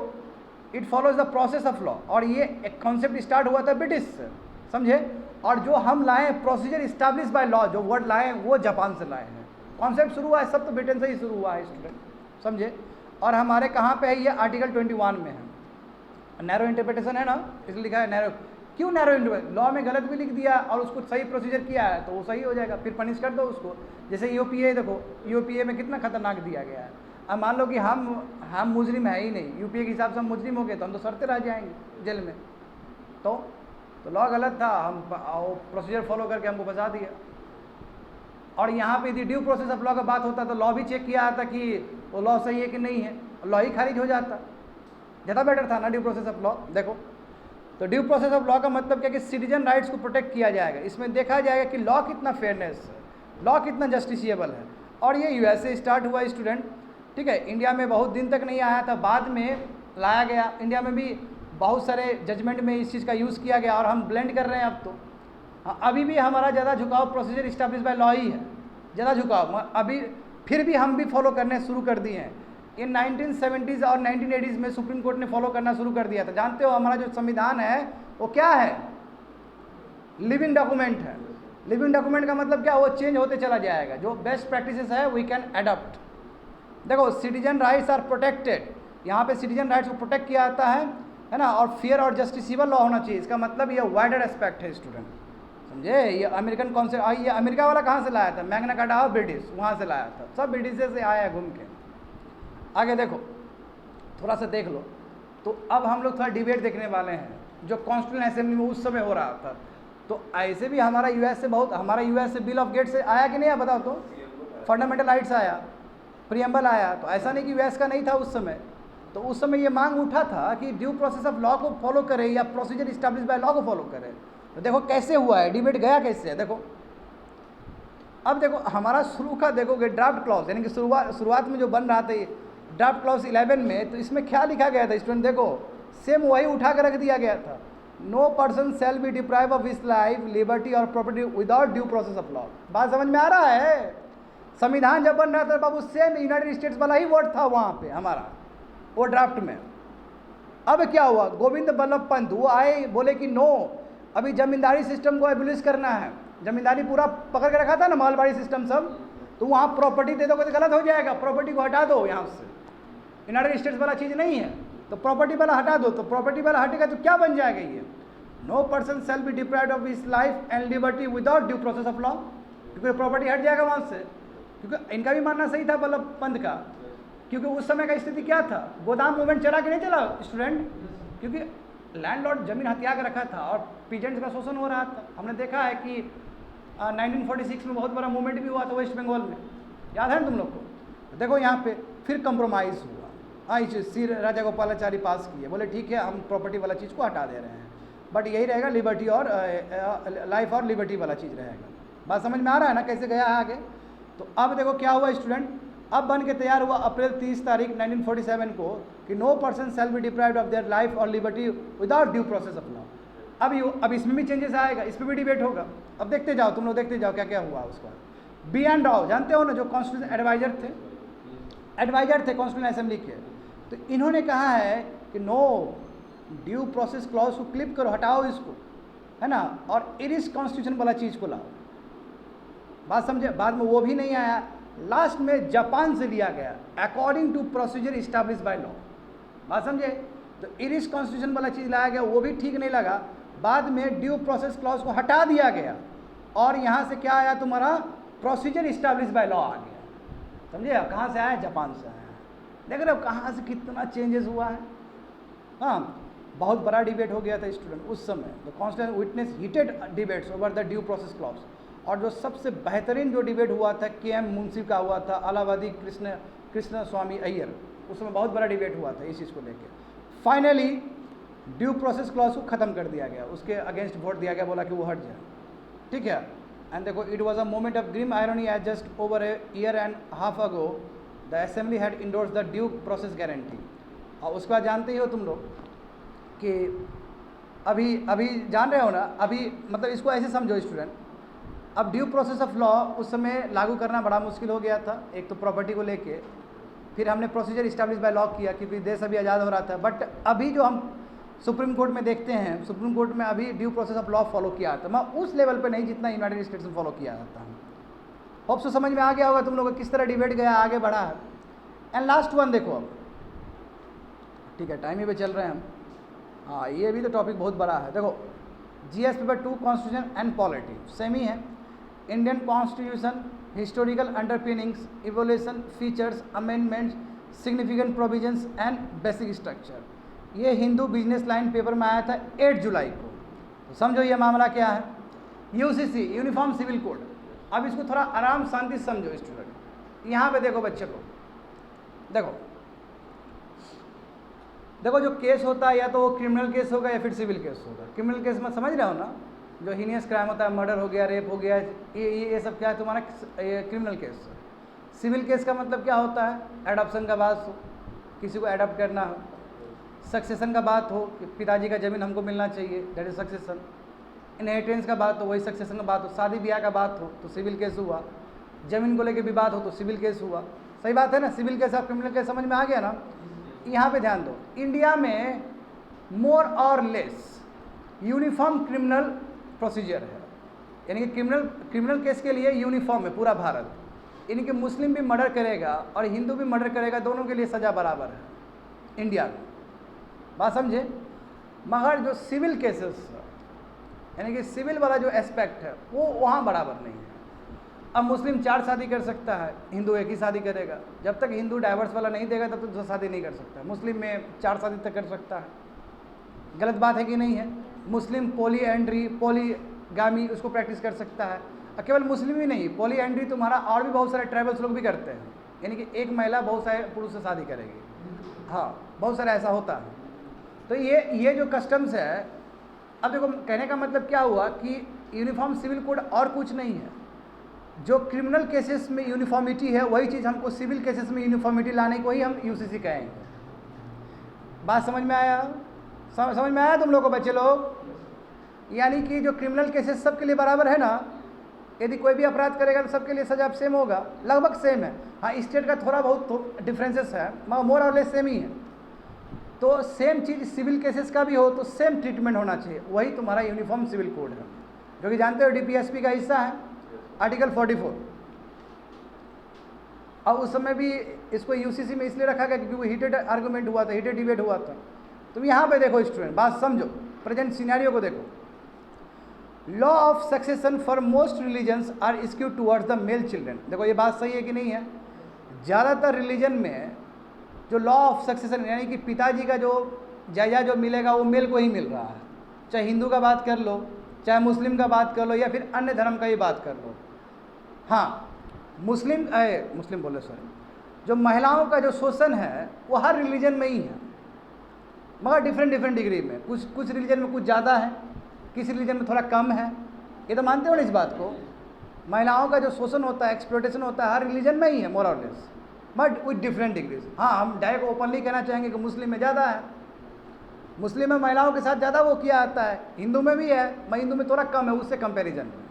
it follows the process of law, और ये एक कॉन्सेप्ट स्टार्ट हुआ था ब्रिटिश से, समझे। और जो हम लाए प्रोसीजर इस्टेब्लिश बाय लॉ, जो वर्ड लाए वो जापान से लाए हैं। कॉन्सेप्ट शुरू हुआ है, सब तो ब्रिटेन से ही शुरू हुआ है स्टूडेंट, समझे। और हमारे कहाँ पे है ये? आर्टिकल 21 में है। नैरो इंटरप्रिटेशन है ना, इसलिए लिखा है नैरो। क्यों नैरो इंटरप्रिटेशन? लॉ में गलत भी लिख दिया और उसको सही प्रोसीजर किया है तो वो सही हो जाएगा, फिर पनिश कर दो उसको। जैसे यूपीए देखो, यूपीए में कितना खतरनाक दिया गया है। अब मान लो कि हम मुजरिम है ही नहीं, यूपीए के हिसाब से हम मुजरिम हो गए तो हम तो सड़ते रह जाएंगे जेल में। तो लॉ गलत था, हम प्रोसीजर फॉलो करके हमको फंसा दिया। और यहाँ पे यदि ड्यू प्रोसेस ऑफ लॉ का बात होता तो लॉ भी चेक किया जाता कि वो लॉ सही है कि नहीं है, लॉ ही खारिज हो जाता, ज़्यादा बेटर था ना ड्यू प्रोसेस ऑफ लॉ। देखो तो ड्यू प्रोसेस ऑफ लॉ का मतलब क्या कि सिटीजन राइट्स को प्रोटेक्ट किया जाएगा। इसमें देखा जाएगा कि लॉ कितना फेयरनेस है, लॉ कितना जस्टिसिएबल है। और ये यूएस से स्टार्ट हुआ स्टूडेंट, ठीक है। इंडिया में बहुत दिन तक नहीं आया था, बाद में लाया गया। इंडिया में भी बहुत सारे जजमेंट में इस चीज़ का यूज़ किया गया और हम ब्लेंड कर रहे हैं अब तो। हाँ, अभी भी हमारा ज़्यादा झुकाव प्रोसीजर इस्टेब्लिश बाय लॉ ही है, ज़्यादा झुकाव अभी, फिर भी हम भी फॉलो करने शुरू कर दिए हैं। इन 1970s और 1980s में सुप्रीम कोर्ट ने फॉलो करना शुरू कर दिया था। जानते हो हमारा जो संविधान है वो क्या है? लिविंग डॉक्यूमेंट है। लिविंग डॉक्यूमेंट का मतलब क्या? वो चेंज होते चला जाएगा, जो बेस्ट प्रैक्टिसेस है वी कैन अडॉप्ट। देखो सिटीजन राइट्स आर प्रोटेक्टेड, यहाँ पे सिटीजन राइट्स को प्रोटेक्ट किया जाता है ना। और फेयर और जस्टिसिबल लॉ होना चाहिए। इसका मतलब ये वाइडर एस्पेक्ट है स्टूडेंट, समझे। ये अमेरिकन कॉन्सेप्ट, ये अमेरिका वाला कहाँ से लाया था? मैग्ना कार्टा ब्रिटिश, वहाँ से लाया था, सब ब्रिटिश से आया है घूम के। आगे देखो, थोड़ा सा देख लो। तो अब हम लोग थोड़ा डिबेट देखने वाले हैं जो कॉन्स्टिट्यूशन असेंबली में उस समय हो रहा था। तो ऐसे भी हमारा यूएस से बहुत, हमारा यूएस से बिल ऑफ गेट्स आया कि नहीं है बताओ तो? फंडामेंटल राइट्स आया, प्रियम्बल आया। तो ऐसा नहीं कि यूएस का नहीं था उस समय। तो उस समय ये मांग उठा था कि ड्यू प्रोसेस ऑफ लॉ को फॉलो करे या प्रोसीजर इस्टेब्लिश बाय लॉ को फॉलो करे। तो देखो कैसे हुआ है, डिबेट गया कैसे है। देखो अब देखो हमारा शुरू का देखोगे ड्राफ्ट क्लॉज, यानी कि शुरुआत में जो बन रहा था ड्राफ्ट क्लॉज 11 में, तो इसमें क्या लिखा गया था स्टूडेंट? देखो सेम वही उठा कर रख दिया गया था, no person shall be deprive of his life liberty और property without due process of law. बात समझ में आ रहा है? संविधान जब बन रहा था बाबू सेम यूनाइटेड स्टेट्स वाला ही वर्ड था वहाँ पे हमारा वो ड्राफ्ट में। अब क्या हुआ? गोविंद बल्लभ पंत वो आए, बोले कि नो, अभी जमींदारी सिस्टम को एबोलिश करना है, जमींदारी पूरा पकड़ के रखा था ना, मालबाड़ी सिस्टम सब, तो वहाँ प्रॉपर्टी दे दोगे तो गलत हो जाएगा, प्रॉपर्टी को हटा दो यहाँ से, यूनाइटेड स्टेट्स वाला चीज़ नहीं है, तो प्रॉपर्टी वाला हटा दो, तो प्रॉपर्टी वाला हटेगा तो क्या बन जाएगा ये, no person shall be deprived of his life and liberty without due process of law, क्योंकि प्रॉपर्टी हट जाएगा वहाँ से, क्योंकि इनका भी मानना सही था वल्लभ पंत का, क्योंकि उस समय का स्थिति क्या था, गोदाम मूवमेंट चला कि नहीं चला स्टूडेंट, क्योंकि लैंडलॉर्ड जमीन हथिया के रखा था और पीजेंट्स का शोषण हो रहा था। हमने देखा है कि 1946 में बहुत बड़ा मूवमेंट भी हुआ था वेस्ट बंगाल में, याद है ना तुम लोग को। देखो यहाँ पे फिर कंप्रोमाइज़ हुआ, हाँ सी राजागोपालाचारी पास किए, बोले ठीक है हम प्रॉपर्टी वाला चीज़ को हटा दे रहे हैं, बट यही रहेगा लिबर्टी और लाइफ और लिबर्टी वाला चीज़ रहेगा। बात समझ में आ रहा है ना कैसे गया है आगे। तो अब देखो क्या हुआ स्टूडेंट, अब बन के तैयार हुआ अप्रैल 30 तारीख 1947 को कि no person shall be deprived of their life और liberty without due process of law. अब इसमें भी चेंजेस आएगा, इस पर भी डिबेट होगा। अब देखते जाओ तुम लोग, देखते जाओ क्या क्या हुआ उसका। बी एन राव जानते हो ना, जो कॉन्स्टिट्यूशन एडवाइजर थे कॉन्स्टिट्यूशन असेंबली के, तो इन्होंने कहा है कि नो ड्यू प्रोसेस क्लॉज को क्लिप करो, हटाओ इसको, है ना, और इरिस कॉन्स्टिट्यूशन वाला चीज़ को लाओ। बात समझे। बाद में वो भी नहीं आया, लास्ट में जापान से लिया गया according to procedure establish by law. बात समझे। तो इरिस कॉन्स्टिट्यूशन वाला चीज़ लाया गया, वो भी ठीक नहीं लगा, बाद में ड्यू प्रोसेस क्लॉज को हटा दिया गया और यहाँ से क्या आया तुम्हारा प्रोसीजर इस्टेब्लिश बाय लॉ आ गया। समझे। कहाँ से आया, जापान से आया। देख रहे हो कहाँ से कितना चेंजेस हुआ है। हाँ, बहुत बड़ा डिबेट हो गया था स्टूडेंट उस समय। The constitution witness heated debates over the due process clause. और जो सबसे बेहतरीन जो डिबेट हुआ था के.एम. मुंशी का हुआ था, अलाहाबादी कृष्ण स्वामी अय्यर, उस समय बहुत बड़ा डिबेट हुआ था इस चीज़ को लेकर। फाइनली ड्यू प्रोसेस क्लॉज को ख़त्म कर दिया गया, उसके अगेंस्ट वोट दिया गया, बोला कि वो हट जाए। ठीक है। एंड देखो, it was a moment of grim irony as just over a year and half ago the assembly had endorse the due process guarantee. और उसके बाद जानते ही हो तुम लोग कि अभी जान रहे हो ना, अभी मतलब इसको ऐसे समझो स्टूडेंट, अब ड्यू प्रोसेस ऑफ लॉ उस समय लागू करना बड़ा मुश्किल हो गया था। एक तो प्रॉपर्टी को लेके, फिर हमने प्रोसीजर इस्टेब्लिश बाय लॉ किया क्योंकि देश अभी आज़ाद हो रहा था। बट अभी जो हम सुप्रीम कोर्ट में देखते हैं, सुप्रीम कोर्ट में अभी due process of law follow किया जाता है, मैं उस लेवल पे नहीं जितना यूनाइटेड स्टेट्स में फॉलो किया जाता है। होप सो समझ में आ गया होगा तुम लोगों को किस तरह डिबेट गया, आगे बढ़ा है। एंड लास्ट वन देखो अब, ठीक है टाइम ही पे चल रहे हैं हम। हाँ, ये भी तो टॉपिक बहुत बड़ा है। देखो, GS paper 2 constitution and polity same ही है। Indian constitution, historical underpinnings, evolution, features, amendments, significant provisions and basic structure. ये हिंदू बिजनेस लाइन पेपर में आया था 8 जुलाई को। तो समझो ये मामला क्या है। UCC uniform civil code. अब इसको थोड़ा आराम शांति से समझो स्टूडेंट। यहाँ पे देखो बच्चे को, देखो जो केस होता है या तो वो क्रिमिनल केस होगा या फिर सिविल केस होगा। क्रिमिनल केस में समझ रहे हो ना, जो हीनियस क्राइम होता है, मर्डर हो गया, रेप हो गया, ये सब क्या है तुम्हारा क्रिमिनल केस। सिविल केस का मतलब क्या होता है, एडॉप्शन का बात हो, किसी को एडॉप्ट करना हो, सक्सेशन का बात हो कि पिताजी का ज़मीन हमको मिलना चाहिए, दैट इज सक्सेशन। इनहेरिटेंस का बात हो, वही सक्सेशन का बात हो। शादी ब्याह का बात हो तो सिविल केस हुआ। ज़मीन को लेकर विवाद हो तो सिविल केस हुआ। सही बात है ना। सिविल केस और क्रिमिनल केस समझ में आ गया ना। यहाँ पे ध्यान दो, इंडिया में मोर और लेस यूनिफॉर्म क्रिमिनल प्रोसीजर है, यानी कि क्रिमिनल केस के लिए यूनिफॉर्म है पूरा भारत। यानी कि मुस्लिम भी मर्डर करेगा और हिंदू भी मर्डर करेगा, दोनों के लिए सज़ा बराबर है इंडिया में। बात समझे। मगर जो सिविल केसेस यानी कि सिविल वाला जो एस्पेक्ट है वो वहाँ बराबर नहीं है। अब मुस्लिम 4 शादी कर सकता है, हिंदू 1 ही शादी करेगा। जब तक हिंदू डाइवर्स वाला नहीं देगा तब तक तो शादी नहीं कर सकता। मुस्लिम में 4 शादी तक कर सकता है। गलत बात है कि नहीं है। मुस्लिम पॉलीगामी उसको प्रैक्टिस कर सकता है। और केवल मुस्लिम ही नहीं, पॉलीएंड्री तुम्हारा और भी बहुत सारे ट्राइबल्स लोग भी करते हैं, यानी कि एक महिला बहुत सारे पुरुष से शादी करेगी। हाँ, बहुत सारा ऐसा होता है। तो ये जो कस्टम्स है, अब देखो कहने का मतलब क्या हुआ कि यूनिफॉर्म सिविल कोड और कुछ नहीं है। जो क्रिमिनल केसेस में यूनिफॉर्मिटी है वही चीज़ हमको सिविल केसेस में यूनिफॉर्मिटी लाने को ही हम UCC कहेंगे। बात समझ में आया? समझ में आया तुम लोगों को बच्चे लोग? यानी कि जो क्रिमिनल केसेस सबके लिए बराबर है ना, यदि कोई भी अपराध करेगा तो सबके लिए सजा सेम होगा, लगभग सेम है। हाँ, स्टेट का थोड़ा बहुत डिफरेंसेस है, मगर मोर और लेस सेम ही है। तो सेम चीज़ सिविल केसेस का भी हो तो सेम ट्रीटमेंट होना चाहिए, वही तुम्हारा यूनिफॉर्म सिविल कोड है। जो कि जानते हो DPSP का हिस्सा है, आर्टिकल 44। अब उस समय भी इसको UCC में इसलिए रखा गया क्योंकि वो हीटेड आर्गूमेंट हुआ था, हीटेड डिबेट हुआ था। तुम यहाँ पे देखो स्टूडेंट, बात समझो, प्रेजेंट सिनेरियो को देखो। Law of succession for most religions are skewed towards the male children. देखो ये बात सही है कि नहीं है? ज़्यादातर रिलीजन में जो लॉ ऑफ सक्सेशन यानी कि पिताजी का जो जायजा जो मिलेगा वो मेल को ही मिल रहा है, चाहे हिंदू का बात कर लो, चाहे मुस्लिम का बात कर लो, या फिर अन्य धर्म का ही बात कर लो। हाँ, मुस्लिम बोले सॉरी, जो महिलाओं का जो शोषण है वो हर रिलीजन में ही है, मगर डिफरेंट डिग्री में। कुछ रिलीजन में कुछ ज़्यादा है, किसी रिलीजन में थोड़ा कम है। ये तो मानते हो ना इस बात को? महिलाओं का जो शोषण होता है, एक्सप्लॉयटेशन होता है, हर रिलीजन में ही है मोर और less, but with different degrees. हाँ, हम डायरेक्ट ओपनली कहना चाहेंगे कि मुस्लिम में ज़्यादा है, मुस्लिम में महिलाओं के साथ ज़्यादा वो किया जाता है, हिंदू में भी है, मैं हिंदू में थोड़ा कम है उससे कंपैरिजन में।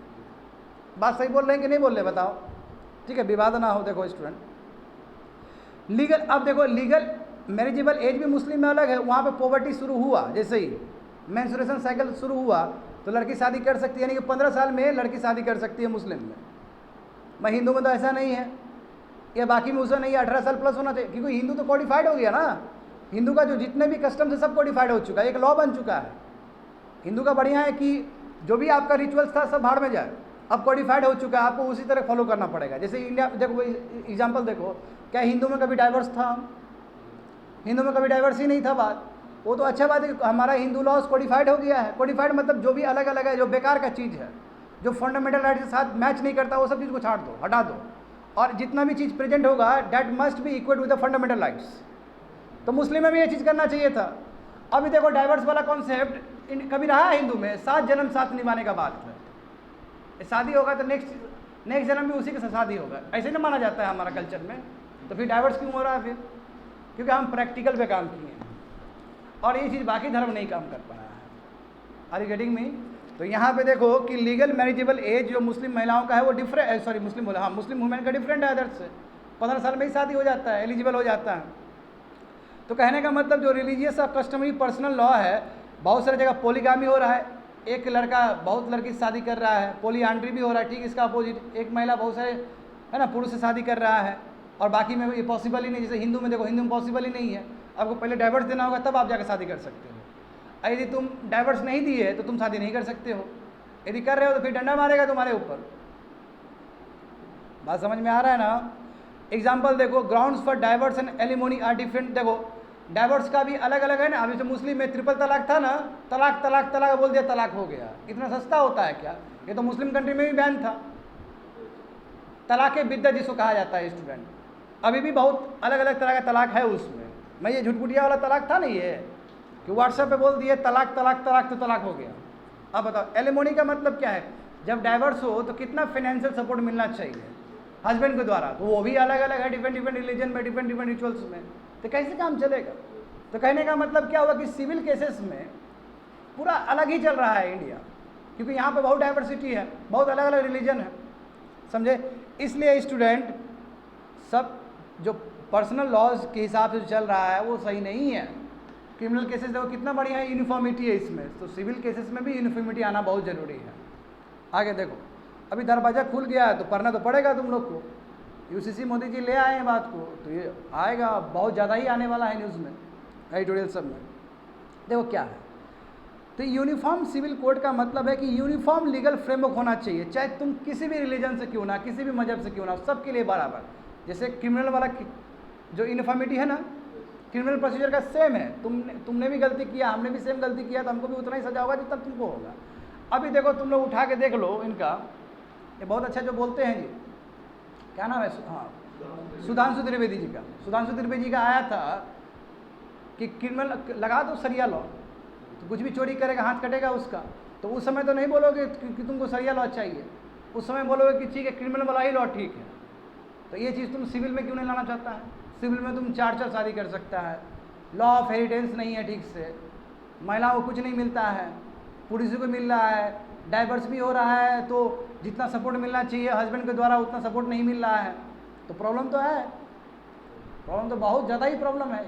बात सही बोल रहे हैं कि नहीं बोल रहे बताओ? ठीक है, विवाद ना हो। देखो स्टूडेंट, लीगल, अब देखो लीगल मैरिजेबल एज भी मुस्लिम में अलग है। वहाँ पे पॉवर्टी शुरू हुआ, जैसे ही मेंस्ट्रुएशन साइकिल शुरू हुआ तो लड़की शादी कर सकती है, यानी कि 15 साल में लड़की शादी कर सकती है मुस्लिम में। मैं हिंदू में तो ऐसा नहीं है, या बाकी में उसे नहीं है, 18 साल प्लस होना चाहिए, क्योंकि हिंदू तो कोडिफाइड हो गया ना। हिंदू का जो जितने भी कस्टम्स है सब कोडिफाइड हो चुका है, एक लॉ बन चुका है। हिंदू का बढ़िया है कि जो भी आपका रिचुअल्स था सब भाड़ में जाए, अब कोडिफाइड हो चुका है, आपको उसी तरह फॉलो करना पड़ेगा। जैसे इंडिया, देखो एग्जाम्पल देखो, क्या हिंदू में कभी डाइवर्स था? हिंदू में कभी डाइवर्स ही नहीं था। बात वो तो अच्छा बात है, हमारा हिंदू लॉज कोडिफाइड हो गया है। कोडिफाइड मतलब जो भी अलग अलग है, जो बेकार का चीज़ है, जो फंडामेंटल राइट के साथ मैच नहीं करता, वो सब चीज़ को छाड़ दो, हटा दो, और जितना भी चीज़ प्रेजेंट होगा that must be equal with the fundamental rights. तो मुस्लिम में भी ये चीज़ करना चाहिए था। अभी देखो डाइवर्स वाला कॉन्सेप्ट कभी रहा है हिंदू में? 7 जन्म साथ निभाने का बात है। शादी होगा तो नेक्स्ट जन्म भी उसी के साथ शादी होगा, ऐसे नहीं माना जाता है हमारा कल्चर में। तो फिर डाइवर्स क्यों हो रहा है? फिर क्योंकि हम प्रैक्टिकल पे काम किए हैं और ये चीज़ बाकी धर्म नहीं काम कर पा रहा है। Are you getting me? तो यहाँ पे देखो कि लीगल मैरिजेबल एज जो मुस्लिम महिलाओं का है वो डिफरेंट, सॉरी मुस्लिम बोला, हाँ मुस्लिम वुमेन का डिफरेंट है अदर्स से। 15 साल में ही शादी हो जाता है, एलिजिबल हो जाता है। तो कहने का मतलब जो रिलीजियस और कस्टमरी पर्सनल लॉ है, बहुत सारी जगह पॉलीगामी हो रहा है, एक लड़का बहुत लड़की से शादी कर रहा है, पॉलीआंड्री भी हो रहा है। ठीक इसका अपोजिट, एक महिला बहुत सारे है ना पुरुष से शादी कर रहा है, और बाकी में ये पॉसिबल ही नहीं। जैसे हिंदू में देखो, हिंदू में पॉसिबल ही नहीं है, आपको पहले डाइवर्स देना होगा तब आप जाकर शादी कर सकते हो। यदि तुम डाइवर्स नहीं दिए तो तुम शादी नहीं कर सकते हो, यदि कर रहे हो तो फिर डंडा मारेगा तुम्हारे ऊपर। बात समझ में आ रहा है ना? एग्जाम्पल देखो, grounds for divorce and alimony are different. देखो डाइवर्स का भी अलग अलग है ना। अभी तो मुस्लिम में ट्रिपल तलाक था ना, तलाक तलाक तलाक बोल दिया, तलाक हो गया। इतना सस्ता होता है क्या? ये तो मुस्लिम कंट्री में भी बैन था। तलाक बिद्दत जिसको कहा जाता है स्टूडेंट, अभी भी बहुत अलग अलग तरह का तलाक है उसमें। मैं ये झुटपुटिया वाला तलाक था नहीं ये कि व्हाट्सएप पे बोल दिए तलाक तलाक तलाक तो तलाक हो गया। अब बताओ एलिमोनी का मतलब क्या है? जब डाइवर्स हो तो कितना फाइनेंशियल सपोर्ट मिलना चाहिए हस्बैंड के द्वारा, तो वो भी अलग अलग है, डिफरेंट रिलीजन में, डिफरेंट रिचुअल्स में। तो कैसे काम चलेगा? तो कहने का मतलब क्या हुआ कि सिविल केसेस में पूरा अलग ही चल रहा है इंडिया, क्योंकि यहाँ पे बहुत डाइवर्सिटी है, बहुत अलग अलग रिलीजन है, समझे? इसलिए स्टूडेंट सब जो पर्सनल लॉज के हिसाब से जो चल रहा है वो सही नहीं है। क्रिमिनल केसेस देखो कितना बढ़िया है, यूनिफॉर्मिटी है इसमें, तो सिविल केसेस में भी यूनिफॉर्मिटी आना बहुत ज़रूरी है। आगे देखो, अभी दरवाज़ा खुल गया है तो पढ़ना तो पड़ेगा तुम लोग को। यूसीसी मोदी जी ले आए हैं बात को, तो ये आएगा, बहुत ज़्यादा ही आने वाला है न्यूज़ में, एडिटोरियल सब में। देखो क्या है, तो यूनिफॉर्म सिविल कोड का मतलब है कि यूनिफॉर्म लीगल फ्रेमवर्क होना चाहिए, चाहे तुम किसी भी रिलीजन से क्यों ना, किसी भी मजहब से क्यों ना, सबके लिए बराबर। जैसे क्रिमिनल वाला जो यूनिफॉर्मिटी है ना, क्रिमिनल प्रोसीजर का सेम है। तुमने भी गलती किया, हमने भी सेम गलती किया, तो हमको भी उतना ही सजा होगा जितना तुमको होगा। अभी देखो तुम लोग उठा के देख लो इनका, ये बहुत अच्छा जो बोलते हैं जी, क्या नाम है, हाँ सुधांशु त्रिवेदी जी का। सुधांशु त्रिवेदी जी का आया था कि क्रिमिनल लगा दो सरिया लॉ, तो कुछ भी चोरी करेगा हाथ कटेगा उसका। तो उस समय तो नहीं बोलोगे कि तुमको सरिया लॉ चाहिए, उस समय बोलोगे कि ठीक है क्रिमिनल वाला ही लॉ ठीक है। तो ये चीज़ तुम सिविल में क्यों नहीं लाना चाहता है? सिविल में तुम 4 शादी कर सकता है, लॉ ऑफ हेरिटेंस नहीं है ठीक से, महिलाओं को कुछ नहीं मिलता है, पुरुषों को मिल रहा है, डाइवर्स भी हो रहा है, तो जितना सपोर्ट मिलना चाहिए हस्बैंड के द्वारा उतना सपोर्ट नहीं मिल रहा है। तो प्रॉब्लम तो है, प्रॉब्लम तो बहुत ज़्यादा ही प्रॉब्लम है।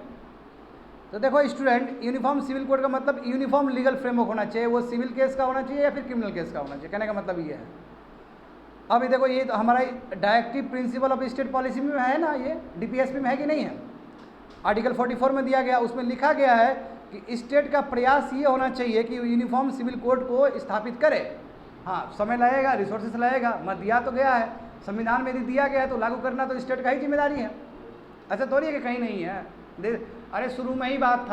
तो देखो स्टूडेंट, यूनिफॉर्म सिविल कोड का मतलब यूनिफॉर्म लीगल फ्रेमवर्क होना चाहिए, वो सिविल केस का होना चाहिए या फिर क्रिमिनल केस का होना चाहिए, कहने का मतलब ये है। अभी देखो ये तो हमारा directive principle of state policy में है ना, ये डीपीएसपी में है कि नहीं है, आर्टिकल 44 में दिया गया, उसमें लिखा गया है कि स्टेट का प्रयास ये होना चाहिए कि यूनिफॉर्म सिविल कोड को स्थापित करे। हाँ, समय लगेगा, रिसोर्सेस लगेगा, मत दिया तो गया है, संविधान में यदि दिया गया है तो लागू करना तो स्टेट का ही जिम्मेदारी है, ऐसा थोड़ी है कि कहीं नहीं है। अरे शुरू में ही बात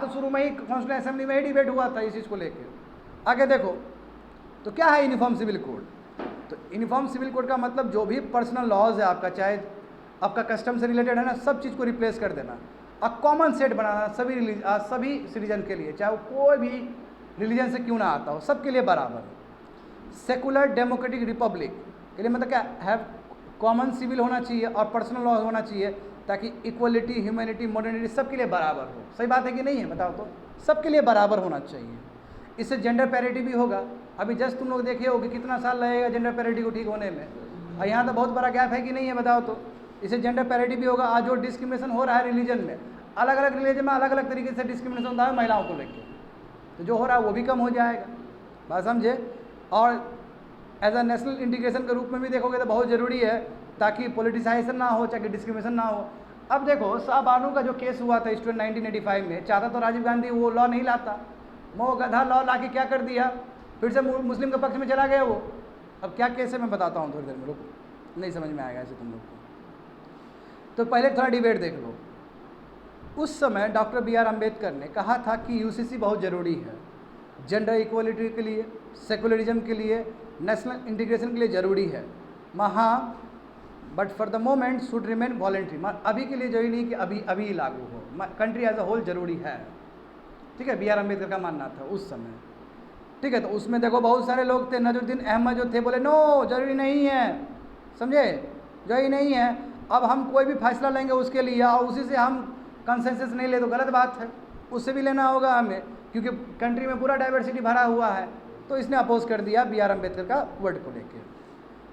तो शुरू में ही कॉन्स्टिट्यूशन असेंबली में ही डिबेट हुआ था इस चीज़ को लेकर। आगे देखो तो क्या है यूनिफॉर्म सिविल कोड। तो यूनिफॉर्म सिविल कोड का मतलब जो भी पर्सनल लॉज है आपका, चाहे आपका कस्टम से रिलेटेड है ना, सब चीज़ को रिप्लेस कर देना, और कॉमन सेट बनाना सभी सिटीजन के लिए, चाहे वो कोई भी रिलीजन से क्यों ना आता हो, सबके लिए बराबर। सेकुलर डेमोक्रेटिक रिपब्लिक के लिए मतलब क्या है, कॉमन सिविल होना चाहिए और पर्सनल लॉ होना चाहिए, ताकि इक्वलिटी, ह्यूमैनिटी, मॉडर्निटी सबके लिए बराबर हो। सही बात है कि नहीं है, बताओ तो, सबके लिए बराबर होना चाहिए। इससे जेंडर पैरिटी भी होगा। अभी जस्ट तुम लोग देखे हो कि कितना साल लगेगा जेंडर पैरिटी को ठीक होने में, और यहाँ तो बहुत बड़ा गैप है कि नहीं है, बताओ तो। इससे जेंडर पैरिटी भी होगा। आज जो डिस्क्रिमिनेशन हो रहा है रिलीजन में, अलग अलग रिलीजन में अलग अलग तरीके से डिस्क्रिमिनेशन होता है महिलाओं को लेकर, तो जो हो रहा है वो भी कम हो जाएगा, बात समझे। और एज अ नेशनल इंटीग्रेशन के रूप में भी देखोगे तो बहुत ज़रूरी है, ताकि पॉलिटिसाइजेशन ना हो, ताकि डिस्क्रिमिनेशन ना हो। अब देखो शाहबानो का जो केस हुआ था स्टूडेंट 1985 में, चाहता तो राजीव गांधी वो लॉ नहीं लाता, वो गधा लॉ ला के क्या कर दिया, फिर से मुस्लिम के पक्ष में चला गया वो। अब क्या केस है मैं बताता हूँ थोड़ी देर में, रुको, नहीं समझ में आएगा ऐसे तुम लोग को। तो पहले थोड़ा डिबेट देख लो। उस समय डॉक्टर B.R. अम्बेडकर ने कहा था कि यूसीसी बहुत ज़रूरी है, जेंडर इक्वलिटी के लिए, सेकुलरिज्म के लिए, नेशनल इंटीग्रेशन के लिए ज़रूरी है। हाँ, but for the moment should remain voluntary, अभी के लिए जरूरी नहीं कि अभी अभी लागू हो, कंट्री एज अ होल ज़रूरी है। ठीक है, B.R. अम्बेडकर का मानना था उस समय। ठीक है, तो उसमें देखो बहुत सारे लोग थे, नजरुद्दीन अहमद जो थे बोले नो जरूरी नहीं है, समझे, जरूरी नहीं है। अब हम कोई भी फैसला लेंगे उसके लिए और उसी से हम कंसेंसस नहीं ले तो गलत बात है, उससे भी लेना होगा हमें, क्योंकि कंट्री में पूरा डाइवर्सिटी भरा हुआ है। तो इसने अपोज कर दिया B.R. अम्बेडकर का वर्ड को लेकर।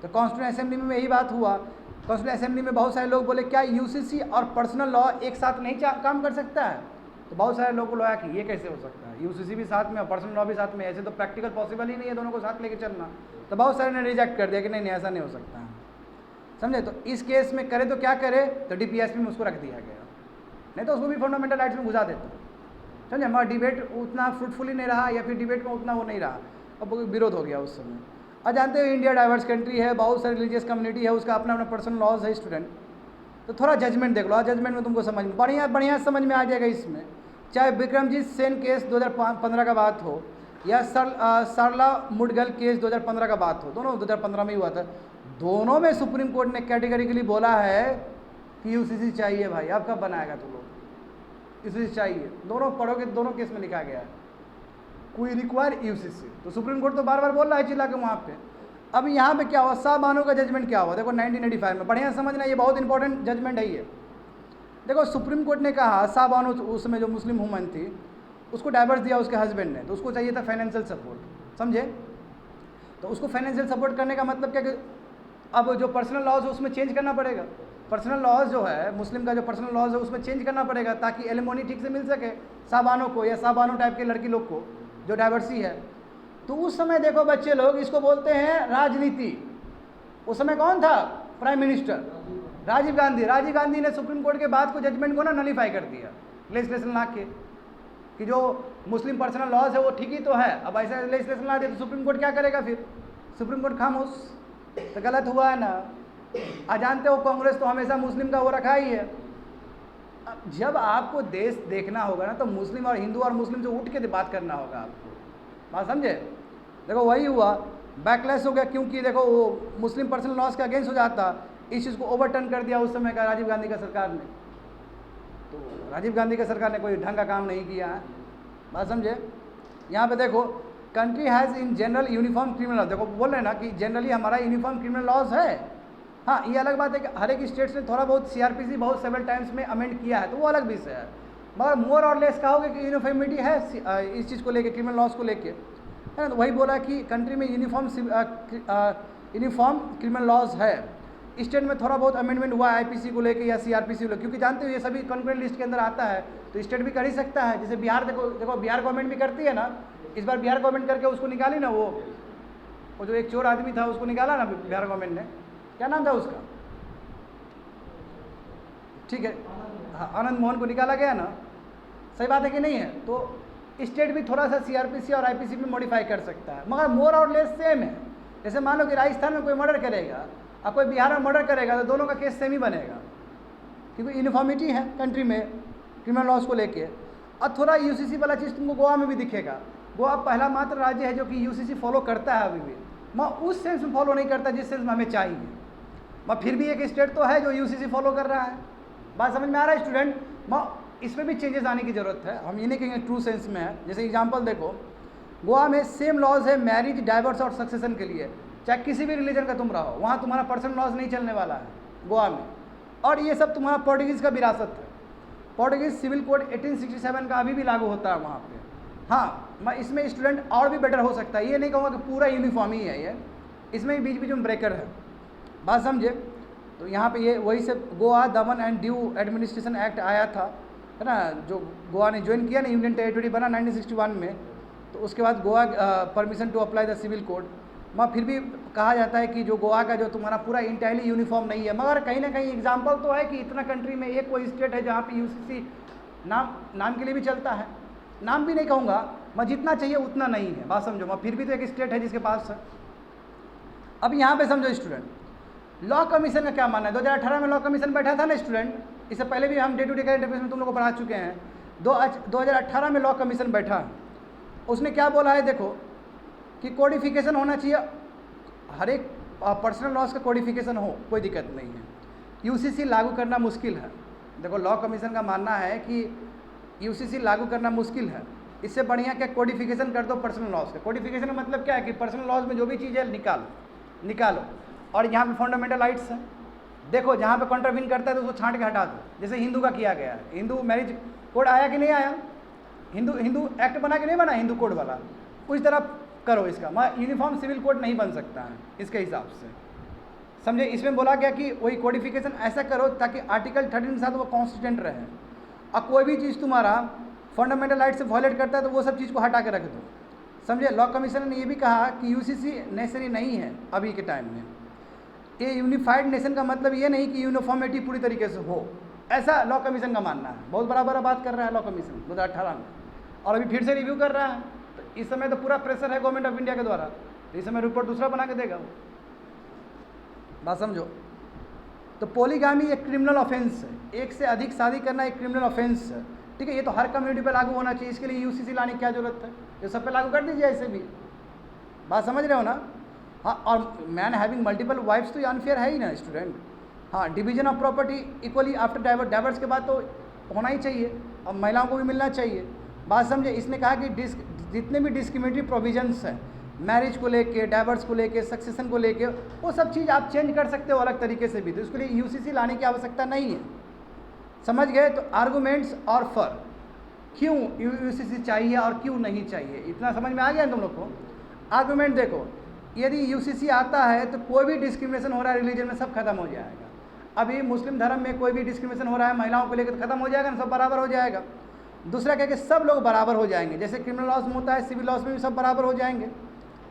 तो कॉन्स्टिट्यूशन असेंबली में यही बात हुआ। कॉन्स्टिट्यूशन असेंबली में बहुत सारे लोग बोले क्या यूसीसी और पर्सनल लॉ एक साथ नहीं काम कर सकता है। तो बहुत सारे लोगों को लगा कि ये कैसे हो सकता है, यूसीसी भी साथ में और पर्सनल लॉ भी साथ में, ऐसे तो प्रैक्टिकल पॉसिबल ही नहीं है दोनों को साथ लेके चलना। तो बहुत सारे ने रिजेक्ट कर दिया कि नहीं ऐसा नहीं हो सकता है, समझे। तो इस केस में करे तो क्या करे, तो डीपीएसपी में उसको रख दिया गया, नहीं तो उसको भी फंडामेंटल राइट्स में घुसा देता, समझे। हमारा डिबेट उतना फ्रूटफुली नहीं रहा, या फिर डिबेट में उतना वो नहीं रहा, अब विरोध हो गया उस समय। और जानते हो इंडिया डाइवर्स कंट्री है, बहुत सारी रिलीजियस कम्युनिटी है, उसका अपना अपना पर्सनल लॉज है स्टूडेंट। तो थोड़ा जजमेंट देख लो, जजमेंट में तुमको समझ बढ़िया समझ में आ जाएगा इसमें। चाहे विक्रमजीत सेन केस 2015 का बात हो, या सरला मुडगल केस 2015 का बात हो, दोनों 2015 में ही हुआ था। दोनों में सुप्रीम कोर्ट ने कैटेगरिकली बोला है कि यूसीसी चाहिए भाई। अब कब बनाएगा तुम लोग, यूसीसी चाहिए। दोनों पढ़ोगे, दोनों केस में लिखा गया है कोई रिक्वायर यूसीसी। तो सुप्रीम कोर्ट तो बार बार बोल रहा है चिल्ला के वहाँ पे। अब यहाँ पे क्या हुआ, शाहबानो का जजमेंट क्या हुआ, देखो 1985 में, बढ़िया समझना, ये बहुत इंपॉर्टेंट जजमेंट है ये। देखो सुप्रीम कोर्ट ने कहा शाहबानो उस समय जो मुस्लिम वुमन थी उसको डाइवर्स दिया उसके हस्बैंड ने, तो उसको चाहिए था फाइनेंशियल सपोर्ट, समझे। तो उसको फाइनेंशियल सपोर्ट करने का मतलब क्या कि अब जो पर्सनल लॉज है उसमें चेंज करना पड़ेगा। पर्सनल लॉज जो है मुस्लिम का, जो पर्सनल लॉज है उसमें चेंज करना पड़ेगा, ताकि एलिमोनी ठीक से मिल सके शाहबानो को, या शाहबानो टाइप के लड़की लोग को जो डाइवर्सी है। तो उस समय देखो बच्चे लोग इसको बोलते हैं राजनीति। उस समय कौन था प्राइम मिनिस्टर, राजीव गांधी। राजीव गांधी ने सुप्रीम कोर्ट के बाद को जजमेंट को ना नलीफाई कर दिया लेजिस्लेशन ला के, कि जो मुस्लिम पर्सनल लॉज है वो ठीक ही तो है। अब ऐसा लेजिस्लेशन ला दे तो सुप्रीम कोर्ट क्या करेगा, फिर सुप्रीम कोर्ट खामोश। तो गलत हुआ है ना। जानते हो कांग्रेस तो हमेशा मुस्लिम का वो रखा ही है। जब आपको देश देखना होगा ना, तो मुस्लिम और हिंदू और मुस्लिम से उठ के बात करना होगा आपको, बात समझे। देखो वही हुआ, बैकलैश हो गया, क्योंकि देखो वो मुस्लिम पर्सनल लॉज के अगेंस्ट हो जाता। इस चीज़ को ओवरटर्न कर दिया उस समय का राजीव गांधी का सरकार ने। तो राजीव गांधी का सरकार ने कोई ढंग का काम नहीं किया है, बात समझे। यहाँ पे देखो country has in general uniform criminal law, देखो बोल रहे हैं ना कि जनरली हमारा यूनिफॉर्म क्रिमिनल लॉज है। हाँ, ये अलग बात है कि हर एक स्टेट्स ने थोड़ा बहुत सीआरपीसी बहुत सेवरल टाइम्स में अमेंड किया है, तो वो अलग विषय है। मगर मोर और लेस कहोगे कि यूनिफॉर्मिटी है इस चीज़ को लेके, क्रिमिनल लॉज को लेके, है ना। तो वही बोला कि कंट्री में यूनिफॉर्म क्रिमिनल लॉज है। स्टेट में थोड़ा बहुत अमेंडमेंट हुआ है आईपीसी को लेके या सीआरपीसी को लेकर, क्योंकि जानते हो ये सभी कॉन्करेंट लिस्ट के अंदर आता है, तो स्टेट भी कर ही सकता है। जैसे बिहार देखो बिहार गवर्नमेंट भी करती है ना, इस बार बिहार गवर्नमेंट करके उसको निकाली ना, वो जो एक चोर आदमी था उसको निकाला ना बिहार गवर्नमेंट ने, क्या नाम था उसका, ठीक है, हाँ आनंद मोहन को निकाला गया ना, सही बात है कि नहीं है। तो स्टेट भी थोड़ा सा सीआरपीसी और आईपीसी में मॉडिफाई कर सकता है, मगर मोर और लेस सेम है। जैसे मान लो कि राजस्थान में कोई मर्डर करेगा और कोई बिहार में मर्डर करेगा, तो दोनों का केस सेम ही बनेगा, क्योंकि यूनिफॉर्मिटी है कंट्री में क्रिमिनल लॉज को लेके। और थोड़ा यूसीसी वाला चीज़ तुमको गोवा में भी दिखेगा। गोवा पहला मात्र राज्य है जो कि यूसीसी फॉलो करता है अभी भी, मगर उस सेंस में फॉलो नहीं करता जिस सेंस में हमें चाहिए, मगर फिर भी एक स्टेट तो है जो यूसीसी फॉलो कर रहा है। बात समझ में आ रहा है स्टूडेंट? मगर इसमें भी चेंजेस आने की ज़रूरत है, हम ये नहीं कहेंगे ट्रू सेंस में है। जैसे एग्जांपल देखो, गोवा में सेम लॉज है मैरिज, डाइवर्स और सक्सेशन के लिए, चाहे किसी भी रिलीजन का तुम रहो, वहाँ तुम्हारा पर्सनल लॉज नहीं चलने वाला है गोवा में। और ये सब तुम्हारा पोर्टुगीज़ का विरासत है, पोर्टुगीज़ सिविल कोड 1867 का अभी भी लागू होता है वहाँ पे। हाँ, मैं इसमें स्टूडेंट और भी बेटर हो सकता है, ये नहीं कहूँगा कि पूरा यूनिफॉर्म ही है ये, इसमें भी बीच बीच में ब्रेकर है, बात समझे। तो यहाँ पे ये वही से गोवा दमन एंड दीव एडमिनिस्ट्रेशन एक्ट आया था, है ना, जो गोवा ने ज्वाइन किया ना, यूनियन टेरिटरी बना 1961 में। तो उसके बाद Goa permission to apply the civil code. मगर फिर भी कहा जाता है कि जो गोवा का जो तुम्हारा पूरा इंटायरली यूनिफॉर्म नहीं है, मगर कहीं ना कहीं एग्जांपल तो है कि इतना कंट्री में एक कोई स्टेट है जहाँ पे यूसीसी नाम के लिए भी चलता है। नाम भी नहीं कहूँगा, मैं जितना चाहिए उतना नहीं है, बात समझो। मगर फिर भी तो एक स्टेट है जिसके पास है। अब यहाँ पे समझो स्टूडेंट, लॉ कमीशन का क्या मानना है। 2018 में लॉ कमीशन बैठा था ना स्टूडेंट, इससे पहले भी हम day to day current affairs में तुम लोग को पढ़ा चुके हैं। 2018 में लॉ कमीशन बैठा, उसने क्या बोला है देखो, कि कोडिफिकेशन होना चाहिए, हर एक पर्सनल लॉज का कोडिफिकेशन हो, कोई दिक्कत नहीं है। यूसीसी लागू करना मुश्किल है। देखो लॉ कमीशन का मानना है कि यूसीसी लागू करना मुश्किल है, इससे बढ़िया क्या कोडिफिकेशन कर दो पर्सनल लॉज का। कोडिफिकेशन का मतलब क्या है कि पर्सनल लॉज में जो भी चीज़ है निकालो। और यहाँ पे फंडामेंटल राइट्स है, देखो जहाँ पे कॉन्ट्राविन करता है तो उसको छांट के हटा दो। जैसे हिंदू का किया गया है, हिंदू मैरिज कोड आया कि नहीं आया, हिंदू एक्ट बना कि नहीं बना हिंदू कोड वाला, उस तरह करो इसका। मैं यूनिफॉर्म सिविल कोड नहीं बन सकता है इसके हिसाब से, समझे। इसमें बोला गया कि वही कोडिफिकेशन ऐसा करो ताकि आर्टिकल 13 के साथ वो कॉन्सिस्टेंट रहे। अब कोई भी चीज़ तुम्हारा फंडामेंटल राइट से वायलेट करता है तो वो सब चीज़ को हटा के रख दो, समझे। लॉ कमीशन ने ये भी कहा कि यूसीसी नेसेसरी नहीं है अभी के टाइम में। ये यूनिफाइड नेशन का मतलब ये नहीं कि यूनिफॉर्मिटी पूरी तरीके से हो, ऐसा लॉ कमीशन का मानना है। बहुत बड़ा बात कर रहा है लॉ कमीशन 2018 में, और अभी फिर से रिव्यू कर रहा है। तो इस समय तो पूरा प्रेशर है गवर्नमेंट ऑफ इंडिया के द्वारा, इस समय रिपोर्ट दूसरा बना के देगा वो, बात समझो। तो पॉलीगामी एक क्रिमिनल ऑफेंस है, एक से अधिक शादी करना एक क्रिमिनल ऑफेंस है, ठीक है। ये तो हर कम्युनिटी पे लागू होना चाहिए, इसके लिए यूसीसी लाने की क्या जरूरत है, ये सब पे लागू कर दीजिए ऐसे भी, बात समझ रहे हो ना। हाँ, और मैन हैविंग मल्टीपल वाइफ्स तो ये अनफेयर है ही ना स्टूडेंट। हाँ, division of property equally after diverse के बाद तो होना ही चाहिए, अब महिलाओं को भी मिलना चाहिए, बात समझे। इसने कहा कि जितने भी डिस्क्रिमिनेटरी प्रोविजंस हैं मैरिज को लेके, डाइवर्स को लेके, सक्सेशन को लेके, वो सब चीज़ आप चेंज कर सकते हो अलग तरीके से भी, तो उसके लिए यूसीसी लाने की आवश्यकता नहीं है, समझ गए। तो आर्गूमेंट्स और फर क्यों यूसीसी चाहिए और क्यों नहीं चाहिए, इतना समझ में आ गया तुम लोग को। आर्गूमेंट देखो, यदि यूसीसी आता है तो कोई भी डिस्क्रिमिनेशन हो रहा है रिलीजन में सब खत्म हो जाएगा। अभी मुस्लिम धर्म में कोई भी डिस्क्रिमिनेशन हो रहा है महिलाओं को लेकर तो खत्म हो जाएगा ना, सब बराबर हो जाएगा। दूसरा क्या कि सब लोग बराबर हो जाएंगे, जैसे क्रिमिनल लॉज में होता है सिविल लॉज में भी सब बराबर हो जाएंगे,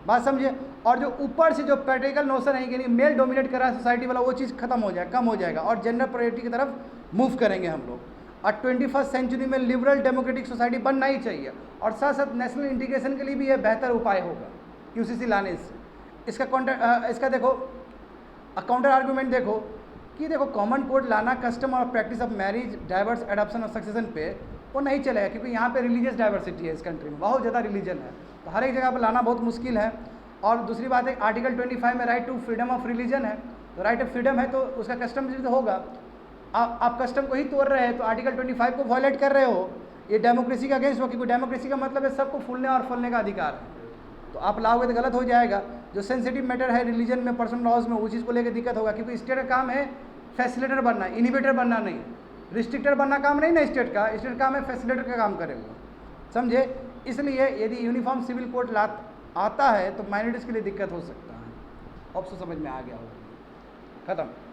बात समझिए। और जो ऊपर से जो पैट्रिकल नोशन है कि मेल डोमिनेट कर रहा है सोसाइटी वाला, वो चीज़ खत्म हो जाए, कम हो जाएगा, और जेंडर प्रायोरिटी की तरफ मूव करेंगे हम लोग। और 21st सेंचुरी में लिबरल डेमोक्रेटिक सोसाइटी बनना ही चाहिए, और साथ साथ नेशनल इंटीग्रेशन के लिए भी यह बेहतर उपाय होगा यूसीसी लाने से। इसका देखो काउंटर आर्गूमेंट देखो कि देखो कॉमन कोड लाना कस्टम और practice of marriage, diverse, adoption और सक्सेशन पे वो नहीं चलेगा, क्योंकि यहाँ पे रिलीजियस डाइवर्सिटी है इस कंट्री में, बहुत ज़्यादा रिलीजन है, तो हर एक जगह पर लाना बहुत मुश्किल है। और दूसरी बात है आर्टिकल 25 में right to freedom of religion है, तो राइट ऑफ फ्रीडम है तो उसका कस्टम तो होगा। आप कस्टम को ही तोड़ रहे हैं तो आर्टिकल 25 को वायलेट कर रहे हो, ये डेमोक्रेसी का अगेंस्ट हो, क्योंकि डेमोक्रेसी का मतलब है सबको फूलने और फलने का अधिकार है, तो आप लाओगे तो गलत हो जाएगा। जो सेंसिटिव मैटर है रिलीजन में, पर्सनल लॉज में, उस चीज़ को लेकर दिक्कत होगा, क्योंकि स्टेट का काम है फैसिलिटेटर बनना, इनिवेटर बनना नहीं, रिस्ट्रिक्टर बनना काम नहीं ना स्टेट का काम है फैसिलिटेटर का काम करेगा, समझे। इसलिए यदि यूनिफॉर्म सिविल कोड आता है तो माइनॉरिटीज़ के लिए दिक्कत हो सकता है। अब समझ में आ गया होगा, खत्म।